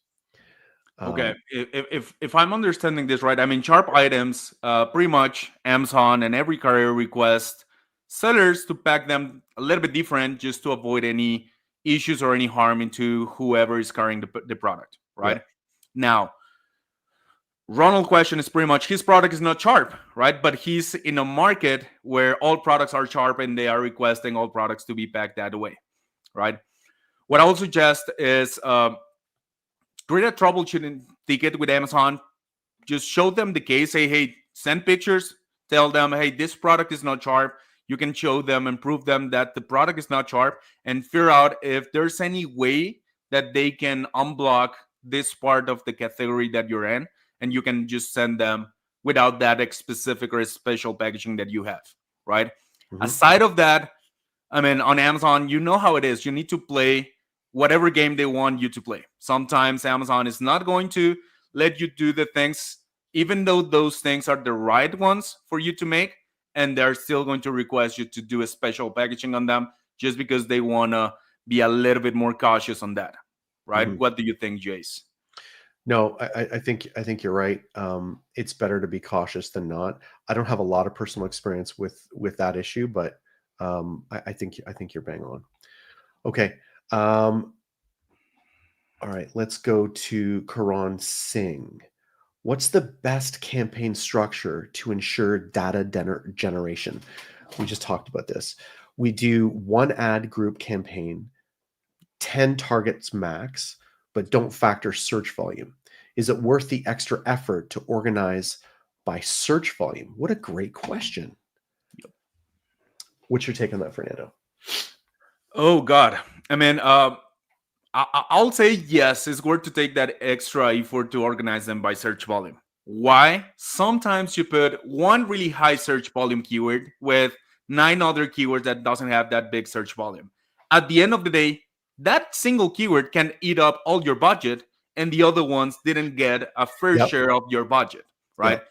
Okay, if I'm understanding this right, I mean, sharp items, pretty much Amazon and every carrier request sellers to pack them a little bit different, just to avoid any issues or any harm into whoever is carrying the product, right? Yeah. Now, Ronald's question is pretty much his product is not sharp, right? But he's in a market where all products are sharp and they are requesting all products to be packed that way, right? What I would suggest is create a troubleshooting ticket with Amazon. Just show them the case. Say, hey, send pictures. Tell them, hey, this product is not sharp. You can show them and prove them that the product is not sharp, and figure out if there's any way that they can unblock this part of the category that you're in, and you can just send them without that specific or special packaging that you have, right? Mm-hmm. Aside of that, I mean, on Amazon, you know how it is. You need to play whatever game they want you to play. Sometimes Amazon is not going to let you do the things, even though those things are the right ones for you to make, and they're still going to request you to do a special packaging on them just because they want to be a little bit more cautious on that, right? Mhm. What do you think, Jayce? No, I think you're right. It's better to be cautious than not. I don't have a lot of personal experience with that issue, but I think you're bang on. Okay. All right, let's go to Karan Singh. What's the best campaign structure to ensure data generation? We just talked about this. We do one ad group campaign, 10 targets max, but don't factor search volume. Is it worth the extra effort to organize by search volume? What a great question. What's your take on that, Fernando? Oh God, I mean, I'll say yes, it's worth to take that extra effort to organize them by search volume. Why? Sometimes you put one really high search volume keyword with 9 other keywords that doesn't have that big search volume. At the end of the day, that single keyword can eat up all your budget, and the other ones didn't get a fair Yep. share of your budget, right? Yep.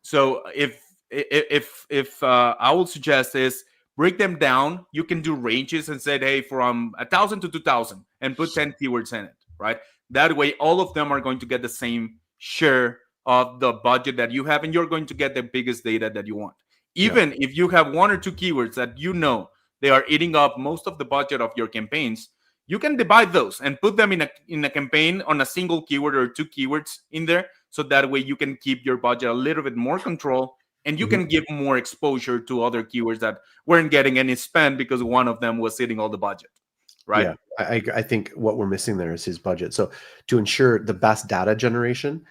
So if I would suggest is break them down. You can do ranges and say, hey, from 1,000 to 2,000, and put 10 keywords in it, right? That way, all of them are going to get the same share of the budget that you have, and you're going to get the biggest data that you want. Even if you have one or two keywords that you know they are eating up most of the budget of your campaigns, you can divide those and put them in a campaign on a single keyword or two keywords in there, so that way you can keep your budget a little bit more control, and you can give more exposure to other keywords that weren't getting any spend because one of them was hitting all the budget, right? Yeah, I think what we're missing there is his budget. So to ensure the best data generation,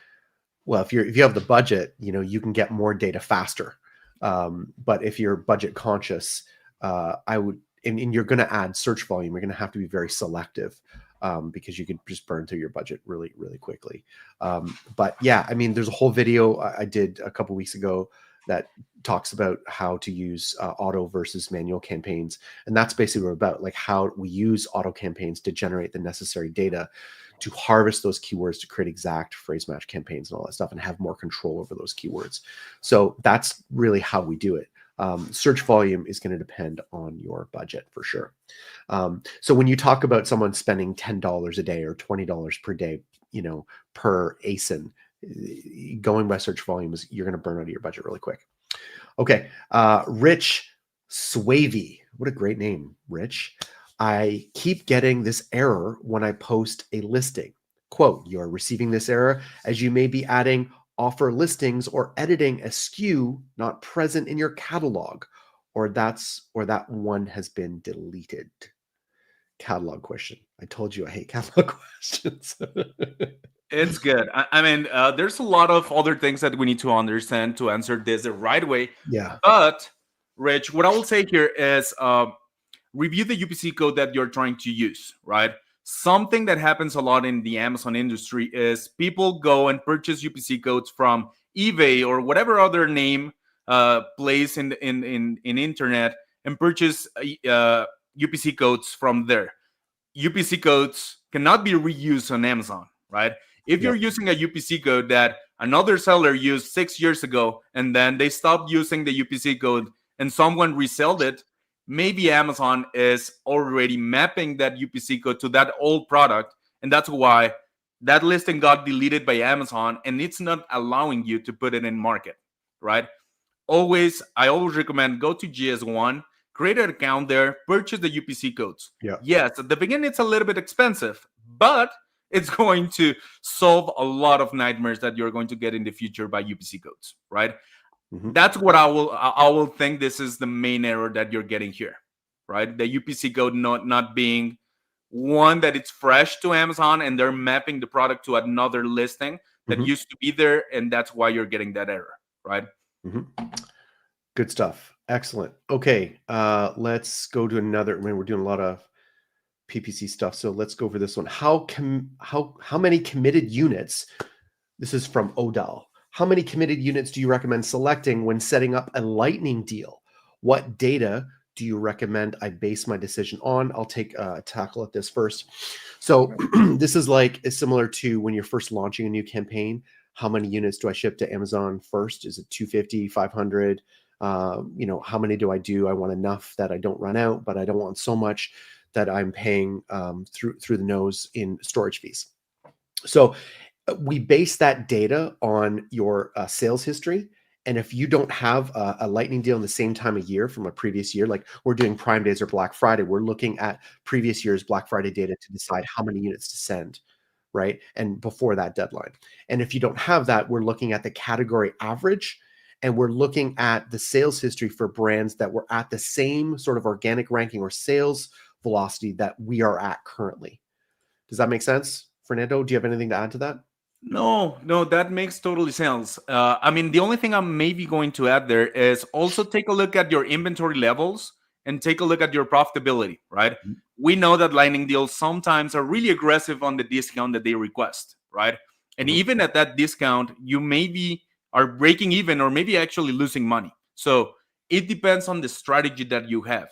well, if you have the budget, you can get more data faster. But if you're budget conscious, I would, and you're going to add search volume, you're going to have to be very selective, because you could just burn through your budget really, really quickly. But yeah, I mean, there's a whole video I did a couple weeks ago that talks about how to use auto versus manual campaigns. And that's basically what we're about, like how we use auto campaigns to generate the necessary data to harvest those keywords to create exact phrase match campaigns and all that stuff, and have more control over those keywords. So that's really how we do it. Search volume is going to depend on your budget for sure. So when you talk about someone spending $10 a day or $20 per day, per ASIN, going by search volume is, you're going to burn out of your budget really quick. Okay. Rich Swavey. What a great name, Rich. I keep getting this error when I post a listing. Quote, you are receiving this error as you may be adding offer listings or editing a SKU not present in your catalog, or that one has been deleted. Catalog question. I told you I hate catalog questions. It's good. I mean, there's a lot of other things that we need to understand to answer this the right way. Yeah. But, Rich, what I will say here is review the UPC code that you're trying to use, right? Something that happens a lot in the Amazon industry is people go and purchase UPC codes from eBay or whatever other name place in internet, and purchase UPC codes from there. UPC codes cannot be reused on Amazon, right? If you're using a UPC code that another seller used 6 years ago, and then they stopped using the UPC code and someone resold it, maybe Amazon is already mapping that UPC code to that old product, and that's why that listing got deleted by Amazon, and it's not allowing you to put it in market, right? I always recommend go to GS1, create an account there, purchase the UPC codes. Yeah. Yes, at the beginning it's a little bit expensive, but it's going to solve a lot of nightmares that you're going to get in the future by UPC codes, right? That's what I will think this is the main error that you're getting here, right? The UPC code not being one that it's fresh to Amazon, and they're mapping the product to another listing that used to be there, and that's why you're getting that error, right? Good stuff. Excellent. Okay, let's go to another. I mean, we're doing a lot of PPC stuff, so let's go for this one. How many committed units? This is from Odell. How many committed units do you recommend selecting when setting up a lightning deal? What data do you recommend I base my decision on? I'll take a tackle at this first. So this is similar to when you're first launching a new campaign. How many units do I ship to Amazon first? Is it 250, 500? How many do I do? I want enough that I don't run out, but I don't want so much that I'm paying through the nose in storage fees. So we base that data on your sales history. And if you don't have a lightning deal in the same time of year from a previous year, like we're doing Prime Days or Black Friday, we're looking at previous year's Black Friday data to decide how many units to send, right? And before that deadline. And if you don't have that, we're looking at the category average, and we're looking at the sales history for brands that were at the same sort of organic ranking or sales velocity that we are at currently. Does that make sense? Fernando, do you have anything to add to that? No, that makes totally sense. I mean, the only thing I'm maybe going to add there is also take a look at your inventory levels and take a look at your profitability, right? Mhm. We know that lightning deals sometimes are really aggressive on the discount that they request, right? And Mhm. even at that discount, you maybe are breaking even or maybe actually losing money. So it depends on the strategy that you have.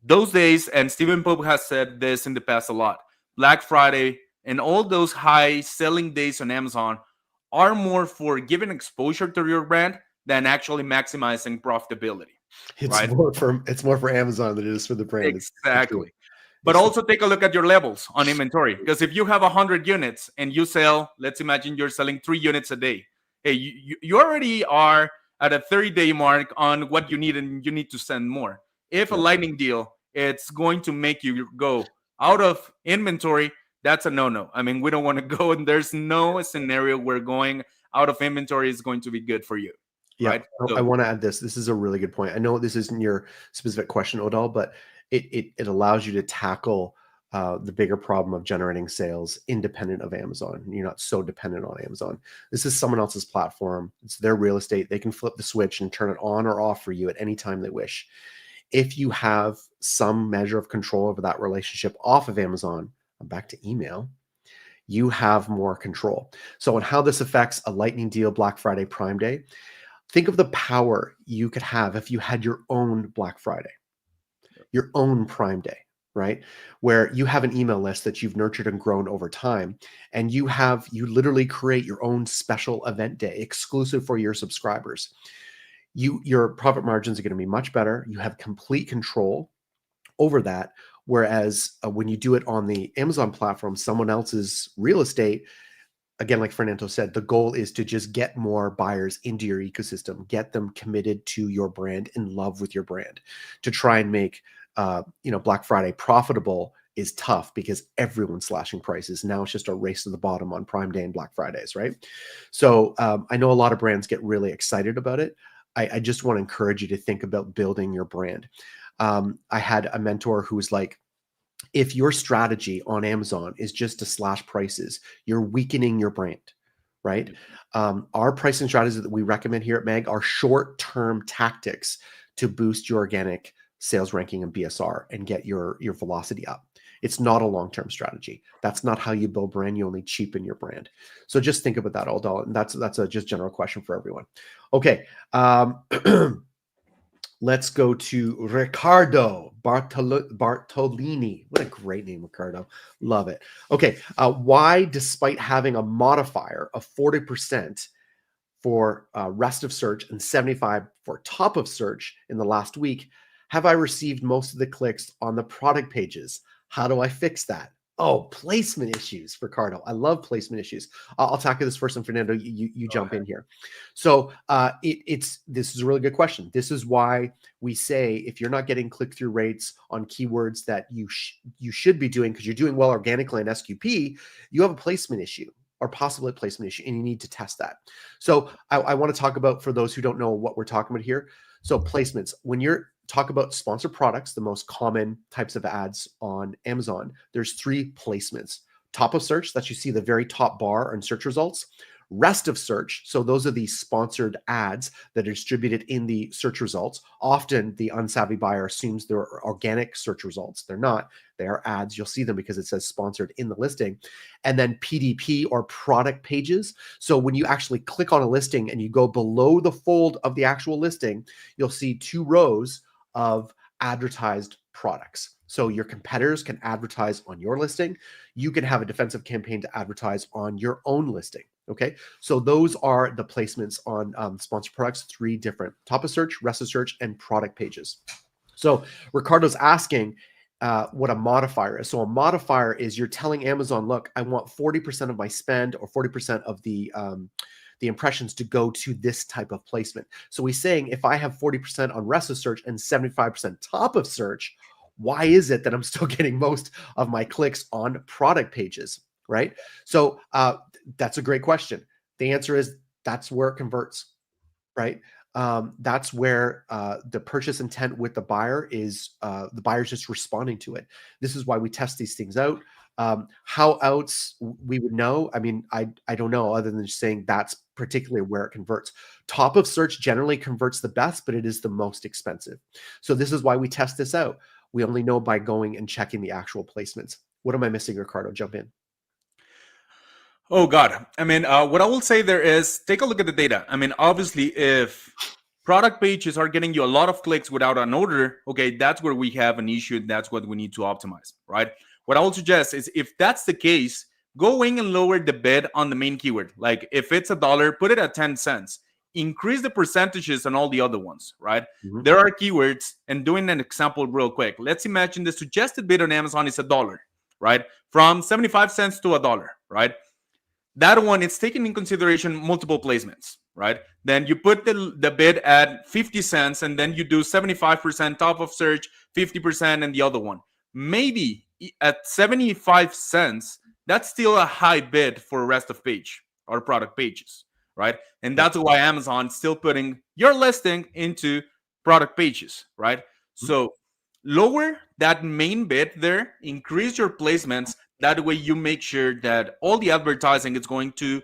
Those days, and Stephen Pope has said this in the past a lot, Black Friday and all those high selling days on Amazon are more for giving exposure to your brand than actually maximizing profitability, It's right? more for Amazon than it is for the brand. It's true. Exactly. But It's the also take a look at your levels on inventory, because if you have 100 units and you sell, let's imagine you're selling 3 units a day. Hey, you already are at a 30-day mark on what you need, and you need to send more. If a yeah. lightning deal, it's going to make you go out of inventory. That's a no-no. I mean, we don't want to go, and there's no scenario where going out of inventory is going to be good for you, Yeah, right? I So want to add this. This is a really good point. I know this isn't your specific question, Odal, but it allows you to tackle the bigger problem of generating sales independent of Amazon. You're not so dependent on Amazon. This is someone else's platform. It's their real estate. They can flip the switch and turn it on or off for you at any time they wish. If you have some measure of control over that relationship off of Amazon, back to email, you have more control. So on how this affects a lightning deal, Black Friday, Prime Day, think of the power you could have if you had your own Black Friday, your own Prime Day, right? Where you have an email list that you've nurtured and grown over time, and you literally create your own special event day exclusive for your subscribers. Your profit margins are going to be much better. You have complete control over that. Whereas when you do it on the Amazon platform, someone else's real estate, again, like Fernando said, the goal is to just get more buyers into your ecosystem, get them committed to your brand, in love with your brand. To try and make Black Friday profitable is tough because everyone's slashing prices. Now it's just a race to the bottom on Prime Day and Black Fridays, right? So I know a lot of brands get really excited about it. I just want to encourage you to think about building your brand. I had a mentor who was like, if your strategy on Amazon is just to slash prices, you're weakening your brand, right? Our pricing strategies that we recommend here at Mag are short-term tactics to boost your organic sales ranking and BSR and get your velocity up. It's not a long-term strategy. That's not how you build brand. You only cheapen your brand. So just think about that, Aldal. And that's a just general question for everyone. Okay. Let's go to Riccardo Bartolini. What a great name, Riccardo. Love it. Okay. Why, despite having a modifier of 40% for rest of search and 75 for top of search in the last week, have I received most of the clicks on the product pages? How do I fix that? Oh, placement issues, Ricardo. I love placement issues. I'll tackle this first, and Fernando, you jump in here. So this is a really good question. This is why we say if you're not getting click-through rates on keywords that you should be doing because you're doing well organically in SQP, you have a placement issue or possibly a placement issue, and you need to test that. So I want to talk about, for those who don't know what we're talking about here. So placements, when you're talk about sponsored products, the most common types of ads on Amazon, there's 3 placements. Top of search, that you see the very top bar on search results. Rest of search, so those are the sponsored ads that are distributed in the search results. Often the unsavvy buyer assumes they're organic search results. They're not. They are ads. You'll see them because it says sponsored in the listing. And then PDP, or product pages. So when you actually click on a listing and you go below the fold of the actual listing, you'll see 2 rows of advertised products. So your competitors can advertise on your listing. You can have a defensive campaign to advertise on your own listing. Okay, so those are the placements on sponsored products, 3 different: top of search, rest of search, and product pages. So Ricardo's asking what a modifier is. So a modifier is you're telling Amazon, look, I want 40% of my spend or 40% of the impressions to go to this type of placement. So he's saying if I have 40% on rest of search and 75% top of search, why is it that I'm still getting most of my clicks on product pages, right? So that's a great question. The answer is that's where it converts, right? That's where the purchase intent with the buyer is the buyer's just responding to it. This is why we test these things out. How else we would know? I mean, I don't know, other than just saying that's particularly where it converts. Top of search generally converts the best, but it is the most expensive. So this is why we test this out. We only know by going and checking the actual placements. What am I missing, Ricardo? Jump in. Oh God. I mean, what I will say there is take a look at the data. I mean, obviously, if product pages are getting you a lot of clicks without an order, okay, that's where we have an issue. That's what we need to optimize, right? What I will suggest is if that's the case, go in and lower the bid on the main keyword. Like if it's $1, put it at 10 cents. Increase the percentages on all the other ones, right? Mm-hmm. There are keywords, and doing an example real quick. Let's imagine the suggested bid on Amazon is $1, right? From 75 cents to $1, right? That one, it's taking in consideration multiple placements, right? Then you put the bid at 50 cents, and then you do 75% top of search, 50%, and the other one. Maybe at 75 cents, that's still a high bid for rest of page or product pages, right? And that's why Amazon's still putting your listing into product pages, right? Mm-hmm. So lower that main bid there, increase your placements. That way you make sure that all the advertising is going to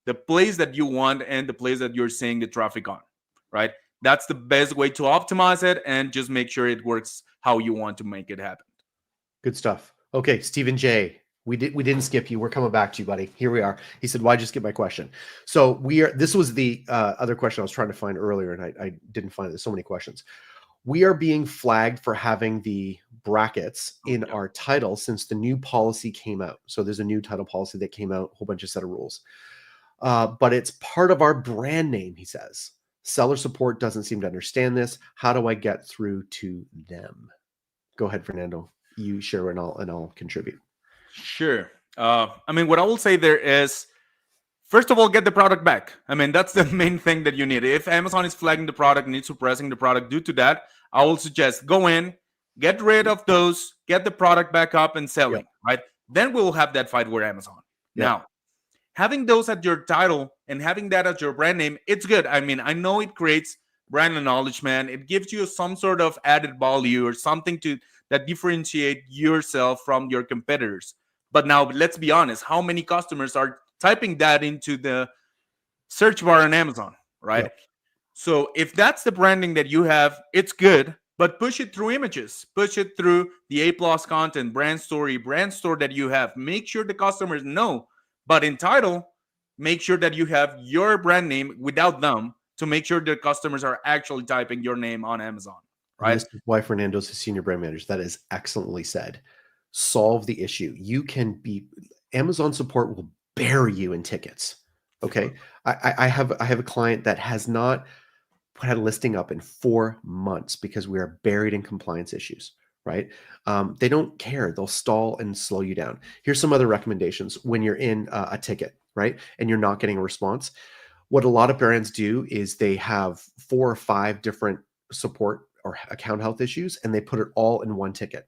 the place that you want and the place that you're seeing the traffic on, right? That's the best way to optimize it and just make sure it works how you want to make it happen. Good stuff. Okay, Stephen J. We didn't skip you. We're coming back to you, buddy. Here we are. He said, "Why'd you skip my question?" So this was the other question I was trying to find earlier, and I didn't find it. There's so many questions. We are being flagged for having the brackets in our title since the new policy came out. So there's a new title policy that came out, a whole bunch of set of rules. But it's part of our brand name, he says. Seller support doesn't seem to understand this. How do I get through to them? Go ahead, Fernando. You share and I'll contribute. Sure. I mean, what I will say there is, first of all, get the product back. I mean, that's the main thing that you need. If Amazon is flagging the product and it's suppressing the product due to that, I will suggest go in, get rid of those, get the product back up and selling, right? Then we'll have that fight with Amazon. Now, having those at your title and having that as your brand name, it's good. I mean, I know it creates brand acknowledgement. It gives you some sort of added value or something that differentiate yourself from your competitors. But now, let's be honest, how many customers are typing that into the search bar on Amazon, right? So if that's the branding that you have, it's good, but push it through images, push it through the A+ content, brand store that you have. Make sure the customers know, but in title, make sure that you have your brand name without them to make sure the customers are actually typing your name on Amazon, right? And this is why Fernando's the senior brand manager. That is excellently said. Solve the issue. Amazon support will bury you in tickets. Okay. I have a client that has not had a listing up in 4 months because we are buried in compliance issues, right? They don't care. They'll stall and slow you down. Here's some other recommendations when you're in a ticket, right? And you're not getting a response. What a lot of brands do is they have 4 or 5 different support or account health issues, and they put it all in one ticket.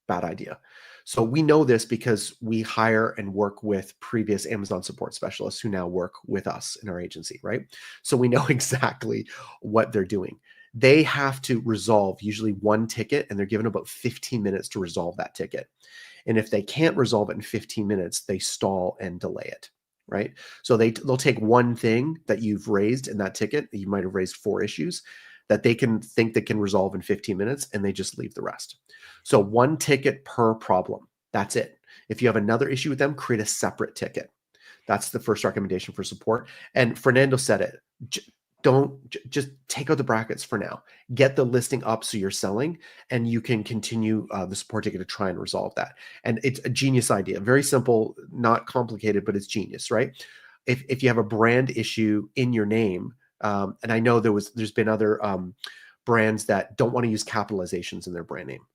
Bad idea. So we know this because we hire and work with previous Amazon support specialists who now work with us in our agency, right? So we know exactly what they're doing. They have to resolve usually one ticket, and they're given about 15 minutes to resolve that ticket. And if they can't resolve it in 15 minutes, they stall and delay it, right? So they'll take one thing that you've raised in that ticket. You might have raised 4 issues that they can think they can resolve in 15 minutes, and they just leave the rest. So one ticket per problem. That's it. If you have another issue with them, create a separate ticket. That's the first recommendation for support. And Fernando said it. just take out the brackets for now. Get the listing up so you're selling, and you can continue the support ticket to try and resolve that. And it's a genius idea. Very simple, not complicated, but it's genius, right? If you have a brand issue in your name, and I know there's been other brands that don't want to use capitalizations in their brand name,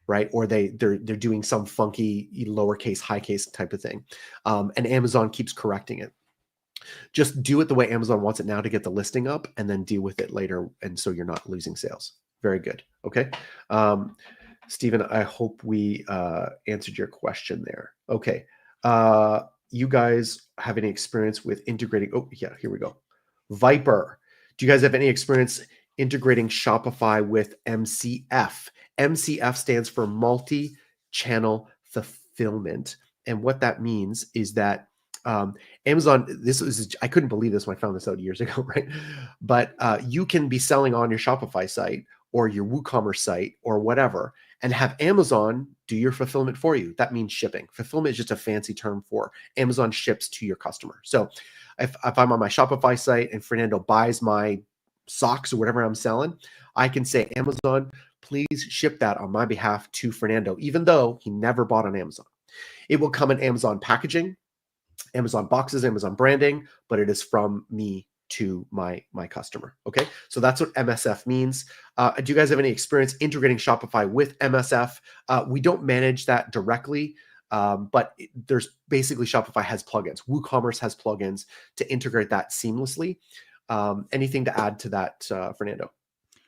right? Or they're doing some funky lowercase, high case type of thing, and Amazon keeps correcting it. Just do it the way Amazon wants it now to get the listing up, and then deal with it later, and so you're not losing sales. Very good. Okay, Stephen, I hope we answered your question there. Okay, you guys have any experience with integrating? Oh yeah, here we go. Viper, do you guys have any experience integrating Shopify with MCF? MCF stands for multi-channel fulfillment, and what that means is that Amazon, I couldn't believe this when I found this out years ago, right? But you can be selling on your Shopify site or your WooCommerce site or whatever, and have Amazon do your fulfillment for you. That means shipping. Fulfillment is just a fancy term for Amazon ships to your customer. So if I'm on my Shopify site and Fernando buys my socks or whatever I'm selling, I can say, Amazon, please ship that on my behalf to Fernando, even though he never bought on Amazon. It will come in Amazon packaging, Amazon boxes, Amazon branding, but it is from me to my customer. Okay, so that's what MSF means. Do you guys have any experience integrating Shopify with MSF? We don't manage that directly, but there's basically Shopify has plugins. WooCommerce has plugins to integrate that seamlessly. Anything to add to that, Fernando?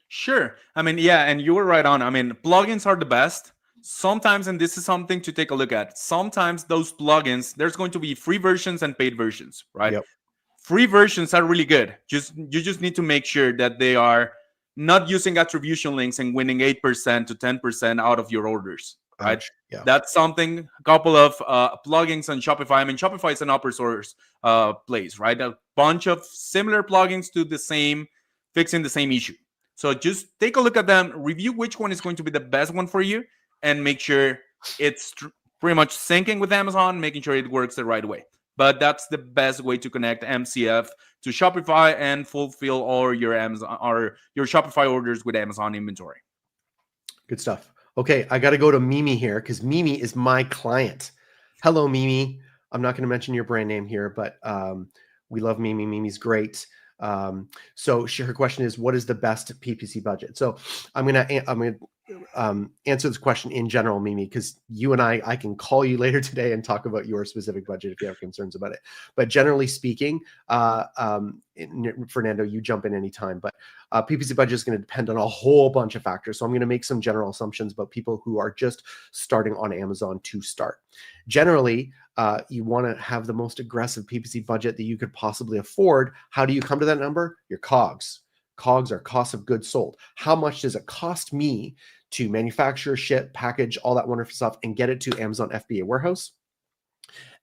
Sure. I mean, yeah, and you were right on. I mean, plugins are the best. Sometimes, and this is something to take a look at, sometimes those plugins, there's going to be free versions and paid versions, right? Yep. Free versions are really good. You just need to make sure that they are not using attribution links and winning 8% to 10% out of your orders, right? Yeah. That's something, a couple of plugins on Shopify. I mean, Shopify is an open source place, right? A bunch of similar plugins to fixing the same issue. So just take a look at them, review which one is going to be the best one for you, and make sure it's pretty much syncing with Amazon, making sure it works the right way. But that's the best way to connect MCF to Shopify and fulfill all your Amazon or your Shopify orders with Amazon inventory. Good stuff. Okay, I got to go to Mimi here because Mimi is my client. Hello, Mimi. I'm not going to mention your brand name here, but we love Mimi. Mimi's great. So her question is, what is the best PPC budget? So I'm gonna answer this question in general, Mimi, because you and I can call you later today and talk about your specific budget if you have concerns about it. But generally speaking, Fernando, you jump in anytime. But PPC budget is going to depend on a whole bunch of factors. So I'm going to make some general assumptions about people who are just starting on Amazon to start. Generally, you want to have the most aggressive PPC budget that you could possibly afford. How do you come to that number? Your COGS. COGS are cost of goods sold. How much does it cost me to manufacture, ship, package, all that wonderful stuff, and get it to Amazon FBA warehouse?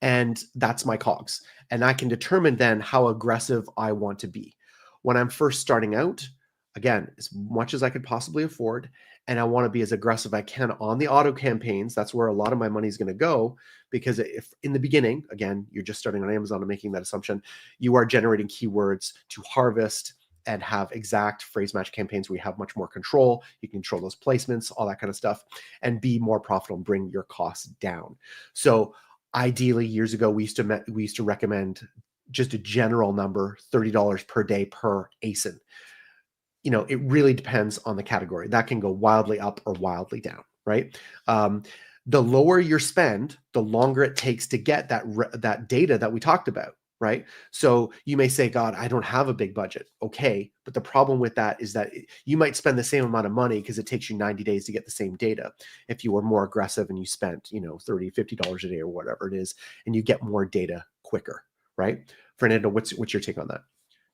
And that's my COGS. And I can determine then how aggressive I want to be. When I'm first starting out, again, as much as I could possibly afford, and I want to be as aggressive as I can on the auto campaigns. That's where a lot of my money is going to go, because if in the beginning, again, you're just starting on Amazon and making that assumption, you are generating keywords to harvest and have exact phrase match campaigns where you have much more control. You can control those placements, all that kind of stuff, and be more profitable and bring your costs down. So ideally, years ago, we used to recommend just a general number, $30 per day per ASIN. You know, it really depends on the category. That can go wildly up or wildly down, right? The lower your spend, the longer it takes to get that data that we talked about, right? So you may say, God, I don't have a big budget. Okay, but the problem with that is that you might spend the same amount of money because it takes you 90 days to get the same data. If you were more aggressive and you spent, $30, $50 a day or whatever it is, and you get more data quicker, right? Fernando, what's your take on that?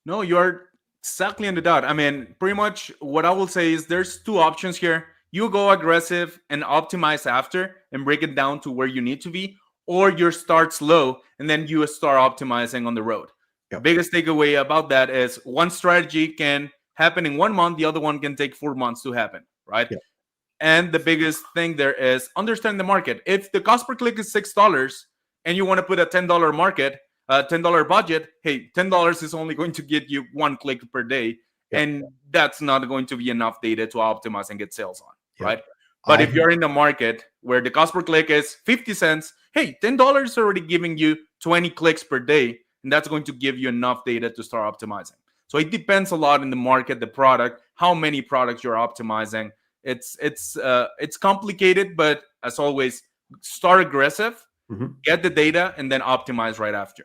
No, you're exactly on the dot. I mean, pretty much what I will say is there's two options here. You go aggressive and optimize after and break it down to where you need to be, or you start slow and then you start optimizing on the road. Yep. Biggest takeaway about that is one strategy can happen in 1 month, the other one can take 4 months to happen, right? Yep. And the biggest thing there is understand the market. If the cost per click is $6 and you want to put a $10 market, $10 budget, hey, $10 is only going to get you 1 click per day. Yep. And that's not going to be enough data to optimize and get sales on, Yep. right? But if you're in the market where the cost per click is 50 cents, hey, $10 is already giving you 20 clicks per day, and that's going to give you enough data to start optimizing. So it depends a lot in the market, the product, how many products you're optimizing. It's complicated, but as always, start aggressive, get the data, and then optimize right after.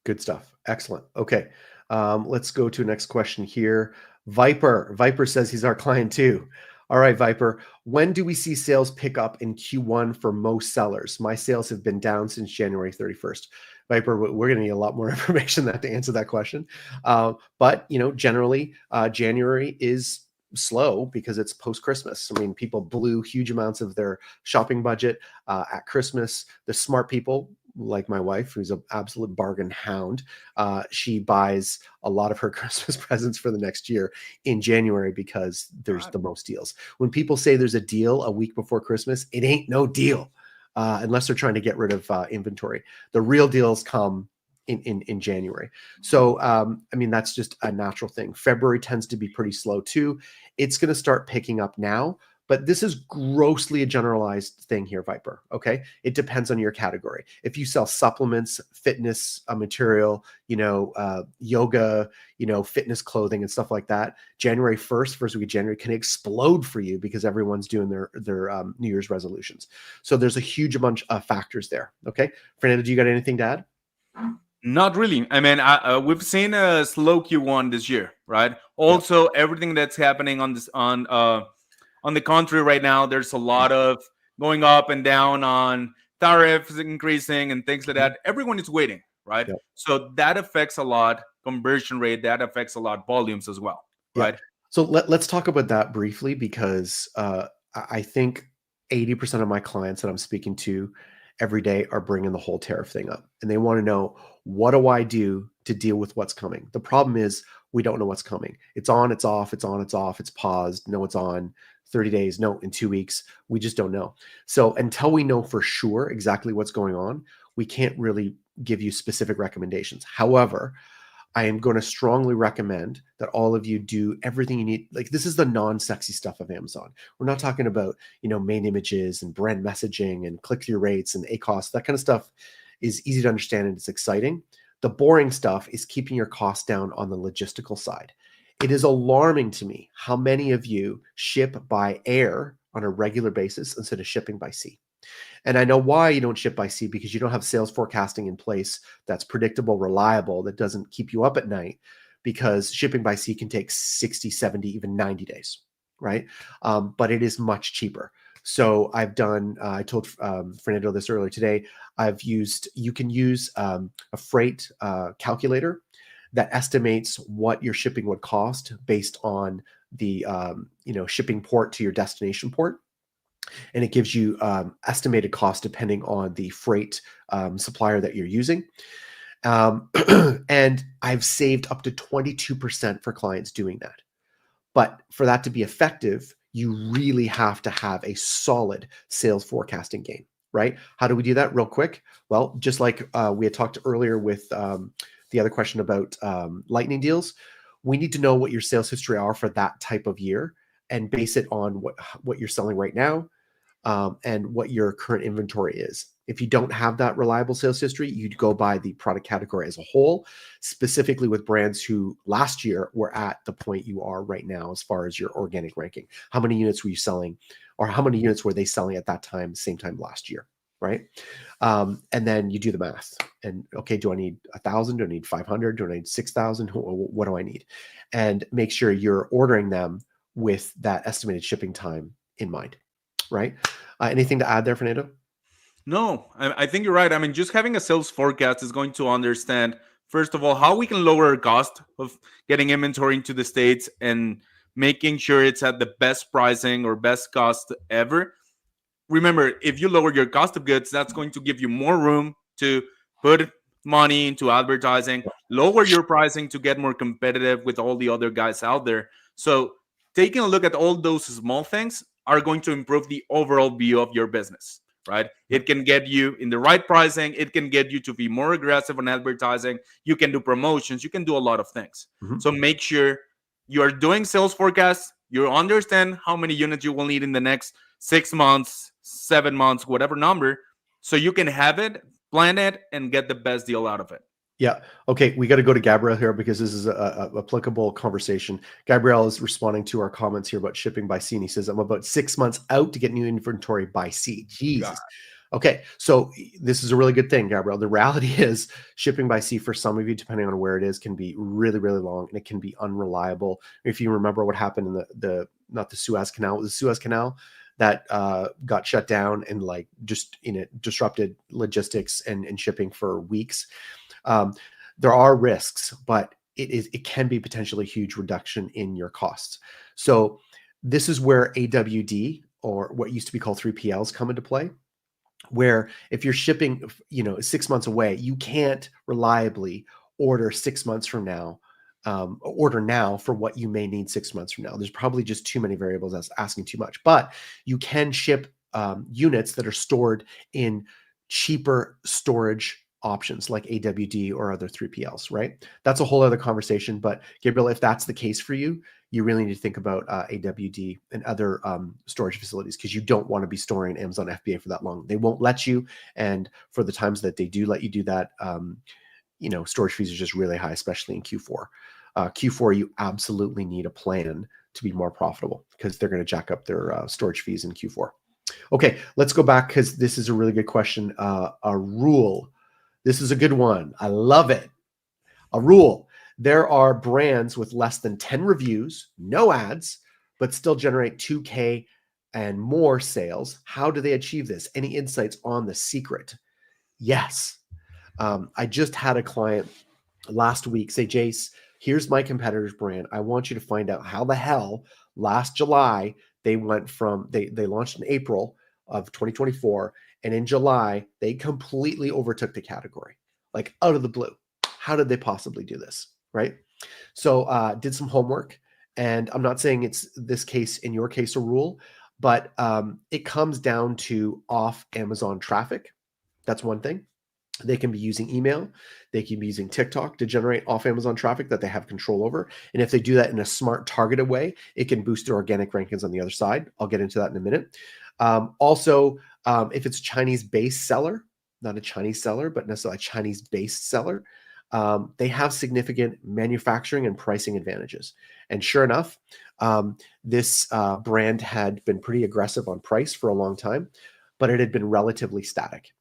Good stuff. Excellent. Okay. Let's go to the next question here. Viper says he's our client too. All right, Viper. When do we see sales pick up in Q1 for most sellers? My sales have been down since January 31st. Viper, we're going to need a lot more information to answer that question. But generally, January is slow because it's post-Christmas. I mean, people blew huge amounts of their shopping budget at Christmas. The smart people, like my wife, who's an absolute bargain hound, she buys a lot of her Christmas presents for the next year in January because there's the most deals. When people say there's a deal a week before Christmas, it ain't no deal unless they're trying to get rid of inventory. The real deals come in January. So, I mean, that's just a natural thing. February tends to be pretty slow too. It's going to start picking up now, but this is grossly a generalized thing here, Viper. Okay. It depends on your category. If you sell supplements, fitness material, yoga, fitness clothing and stuff like that, January 1st, first week of January can explode for you because everyone's doing their New Year's resolutions. So there's a huge bunch of factors there. Okay. Fernando, do you got anything to add? Not really. I mean, we've seen a slow Q1 this year, right? Also, everything that's happening on the country right now, there's a lot of going up and down on tariffs increasing and things like that. Everyone is waiting, right? Yep. So that affects a lot conversion rate. That affects a lot volumes as well, right? Yep. So let's talk about that briefly because I think 80% of my clients that I'm speaking to every day are bringing the whole tariff thing up, and they want to know, what do I do to deal with what's coming? The problem is we don't know what's coming. It's on, it's off, it's on, it's off, it's paused. No, it's on 30 days. No, in 2 weeks. We just don't know. So until we know for sure exactly what's going on, we can't really give you specific recommendations. However, I am going to strongly recommend that all of you do everything you need. Like, this is the non-sexy stuff of Amazon. We're not talking about, main images and brand messaging and click-through rates and ACoS. That kind of stuff is easy to understand and it's exciting. The boring stuff is keeping your costs down on the logistical side. It is alarming to me how many of you ship by air on a regular basis instead of shipping by sea. And I know why you don't ship by sea, because you don't have sales forecasting in place that's predictable, reliable, that doesn't keep you up at night, because shipping by sea can take 60, 70, even 90 days, right? But it is much cheaper. So I've done, I told Fernando this earlier today, you can use a freight calculator that estimates what your shipping would cost based on the shipping port to your destination port. And it gives you estimated cost depending on the freight supplier that you're using. And I've saved up to 22% for clients doing that. But for that to be effective, you really have to have a solid sales forecasting game, right? How do we do that real quick? Well, just like we had talked earlier with the other question about lightning deals, we need to know what your sales history are for that type of year and base it on what you're selling right now. And what your current inventory is. If you don't have that reliable sales history, you'd go by the product category as a whole, specifically with brands who last year were at the point you are right now as far as your organic ranking. How many units were you selling, or how many units were they selling at that time, same time last year, right? And then you do the math. And okay, do I need 1,000? Do I need 500? Do I need 6,000? What do I need? And make sure you're ordering them with that estimated shipping time in mind. Right? Anything to add there, Fernando? No, I think you're right. I mean, just having a sales forecast is going to understand, first of all, how we can lower our cost of getting inventory into the States and making sure it's at the best pricing or best cost ever. Remember, if you lower your cost of goods, that's going to give you more room to put money into advertising, lower your pricing to get more competitive with all the other guys out there. So taking a look at all those small things are going to improve the overall view of your business, right? It can get you in the right pricing. It can get you to be more aggressive on advertising. You can do promotions. You can do a lot of things. Mhm. So make sure you are doing sales forecasts. You understand how many units you will need in the next 6 months, 7 months, whatever number, so you can have it, plan it, and get the best deal out of it. Yeah. Okay. We got to go to Gabrielle here because this is a applicable conversation. Gabrielle is responding to our comments here about shipping by sea. And he says, I'm about 6 months out to get new inventory by sea. Jesus. Okay. So this is a really good thing, Gabrielle. The reality is shipping by sea for some of you, depending on where it is, can be really, really long, and it can be unreliable. If you remember what happened in not the Suez Canal, the Suez Canal that got shut down and like just disrupted logistics and shipping for weeks. There are risks, but it can be potentially a huge reduction in your costs. So this is where AWD, or what used to be called 3PLs, come into play, where if you're shipping 6 months away, you can't reliably order 6 months from now, order now for what you may need 6 months from now. There's probably just too many variables. That's asking too much, but you can ship units that are stored in cheaper storage options like AWD or other 3PLs, right? That's a whole other conversation. But Gabriel, if that's the case for you, you really need to think about AWD and other storage facilities, because you don't want to be storing Amazon FBA for that long. They won't let you. And for the times that they do let you do that, storage fees are just really high, especially in Q4. Q4, you absolutely need a plan to be more profitable, because they're going to jack up their storage fees in Q4. Okay, let's go back, because this is a really good question. A rule. This is a good one. I love it. A rule. There are brands with less than 10 reviews, no ads, but still generate 2K and more sales. How do they achieve this? Any insights on the secret? Yes. I just had a client last week say, Jayce, here's my competitor's brand. I want you to find out how the hell last July they went from, they launched in April of 2024. And in July, they completely overtook the category, like out of the blue. How did they possibly do this? Right? So did some homework. And I'm not saying it's this case, in your case, a rule, but it comes down to off Amazon traffic. That's one thing. They can be using email. They can be using TikTok to generate off Amazon traffic that they have control over. And if they do that in a smart, targeted way, it can boost their organic rankings on the other side. I'll get into that in a minute. Also, if it's a Chinese-based seller, not a Chinese seller, but necessarily a Chinese-based seller, they have significant manufacturing and pricing advantages. And sure enough, this brand had been pretty aggressive on price for a long time, but it had been relatively static.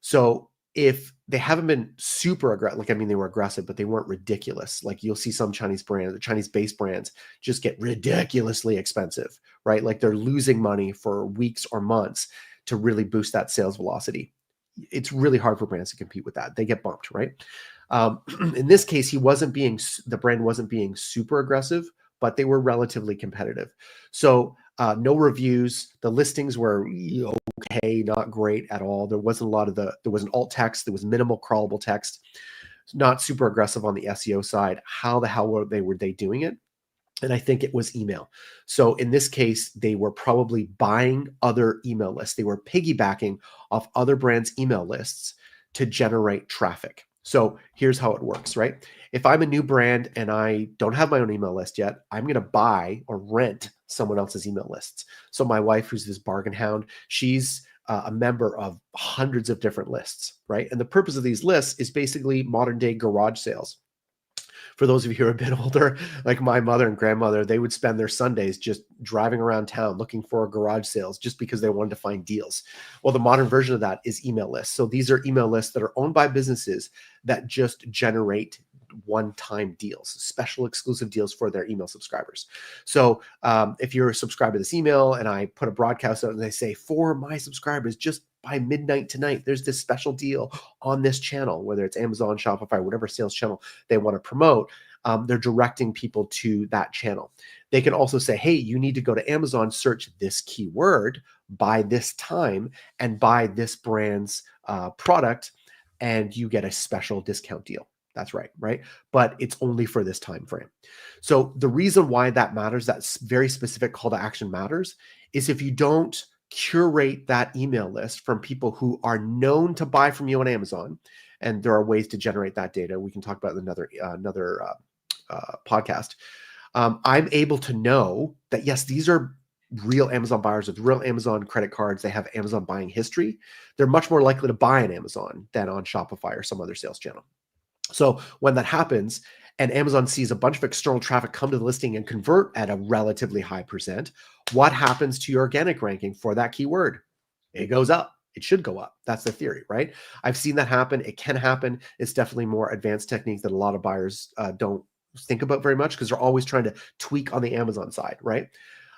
So if they haven't been super aggressive, they were aggressive, but they weren't ridiculous. Like you'll see some Chinese brands, the Chinese-based brands, just get ridiculously expensive, right? Like they're losing money for weeks or months to really boost that sales velocity. It's really hard for brands to compete with that. They get bumped, right? In this case, the brand wasn't being super aggressive, but they were relatively competitive. So no reviews. The listings were okay, not great at all. There wasn't a lot of there was an alt text. There was minimal crawlable text. Not super aggressive on the SEO side. How the hell were they doing it? And I think it was email. So in this case, they were probably buying other email lists. They were piggybacking off other brands' email lists to generate traffic. So here's how it works, right? If I'm a new brand and I don't have my own email list yet, I'm going to buy or rent someone else's email lists. So my wife, who's this bargain hound, she's a member of hundreds of different lists, right? And the purpose of these lists is basically modern day garage sales. For those of you who are a bit older, like my mother and grandmother, they would spend their Sundays just driving around town looking for garage sales just because they wanted to find deals. Well, the modern version of that is email lists. So these are email lists that are owned by businesses that just generate one-time deals, special exclusive deals for their email subscribers. So if you're subscribed to this email and I put a broadcast out and they say, for my subscribers, just by midnight tonight, there's this special deal on this channel, whether it's Amazon, Shopify, whatever sales channel they want to promote, they're directing people to that channel. They can also say, hey, you need to go to Amazon, search this keyword by this time and buy this brand's product, and you get a special discount deal. That's right? But it's only for this time frame. So the reason why that matters, that very specific call to action matters, is if you don't curate that email list from people who are known to buy from you on Amazon. And there are ways to generate that data. We can talk about another podcast. I'm able to know that, yes, these are real Amazon buyers with real Amazon credit cards. They have Amazon buying history. They're much more likely to buy on Amazon than on Shopify or some other sales channel. So when that happens and Amazon sees a bunch of external traffic come to the listing and convert at a relatively high percent, what happens to your organic ranking for that keyword? It goes up. It should go up. That's the theory, right? I've seen that happen. It can happen. It's definitely more advanced technique that a lot of buyers don't think about very much because they're always trying to tweak on the Amazon side, right?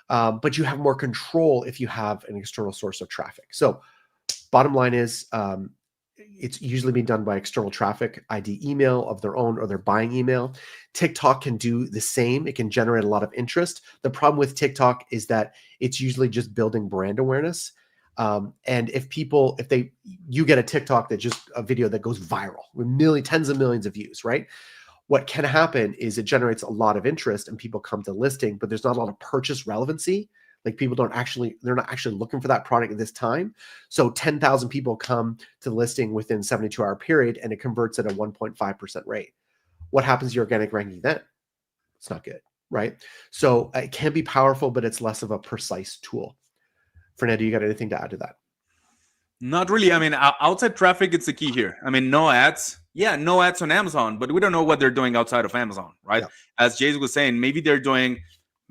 But you have more control if you have an external source of traffic. So bottom line is, it's usually being done by external traffic, ID email of their own or their buying email. TikTok can do the same. It can generate a lot of interest. The problem with TikTok is that it's usually just building brand awareness. And if you get a TikTok that just a video that goes viral with tens of millions of views, right? What can happen is it generates a lot of interest and people come to listing, but there's not a lot of purchase relevancy. Like people they're not actually looking for that product at this time. So 10,000 people come to the listing within 72-hour period and it converts at a 1.5% rate. What happens to your organic ranking then? It's not good, right? So it can be powerful, but it's less of a precise tool. Fernando, you got anything to add to that? Not really. I mean, outside traffic, it's the key here. I mean, no ads. Yeah, no ads on Amazon, but we don't know what they're doing outside of Amazon, right? Yeah. As Jayce was saying, maybe they're doing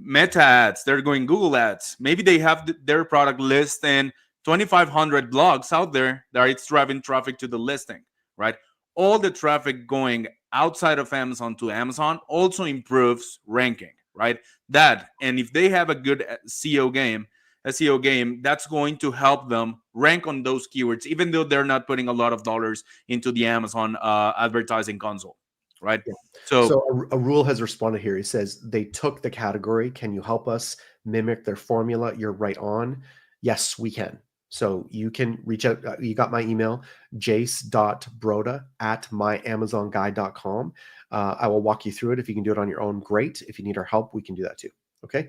Meta ads, they're going Google ads. Maybe they have their product list in 2,500 blogs out there that it's driving traffic to the listing, right? All the traffic going outside of Amazon to Amazon also improves ranking, right? And if they have a good SEO game, that's going to help them rank on those keywords, even though they're not putting a lot of dollars into the Amazon advertising console, right? Yeah. So a rule has responded here. He says, they took the category. Can you help us mimic their formula? You're right on. Yes, we can. So you can reach out. You got my email, jayce.broda@myamazonguide.com. I will walk you through it. If you can do it on your own, great. If you need our help, we can do that too. Okay.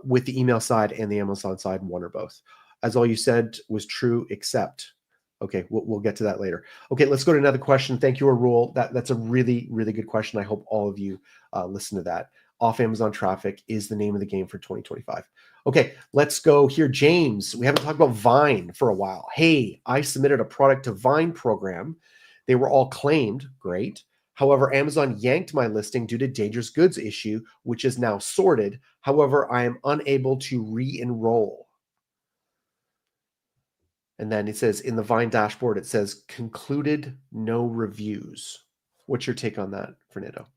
With the email side and the Amazon side, one or both. As all you said was true, except. Okay, we'll get to that later. Okay, let's go to another question. Thank you, Arul. That's a really, really good question. I hope all of you listen to that. Off Amazon traffic is the name of the game for 2025. Okay, let's go here. James, we haven't talked about Vine for a while. Hey, I submitted a product to Vine program. They were all claimed. Great. However, Amazon yanked my listing due to dangerous goods issue, which is now sorted. However, I am unable to re-enroll. And then it says in the Vine dashboard, it says concluded, no reviews. What's your take on that, Fernando?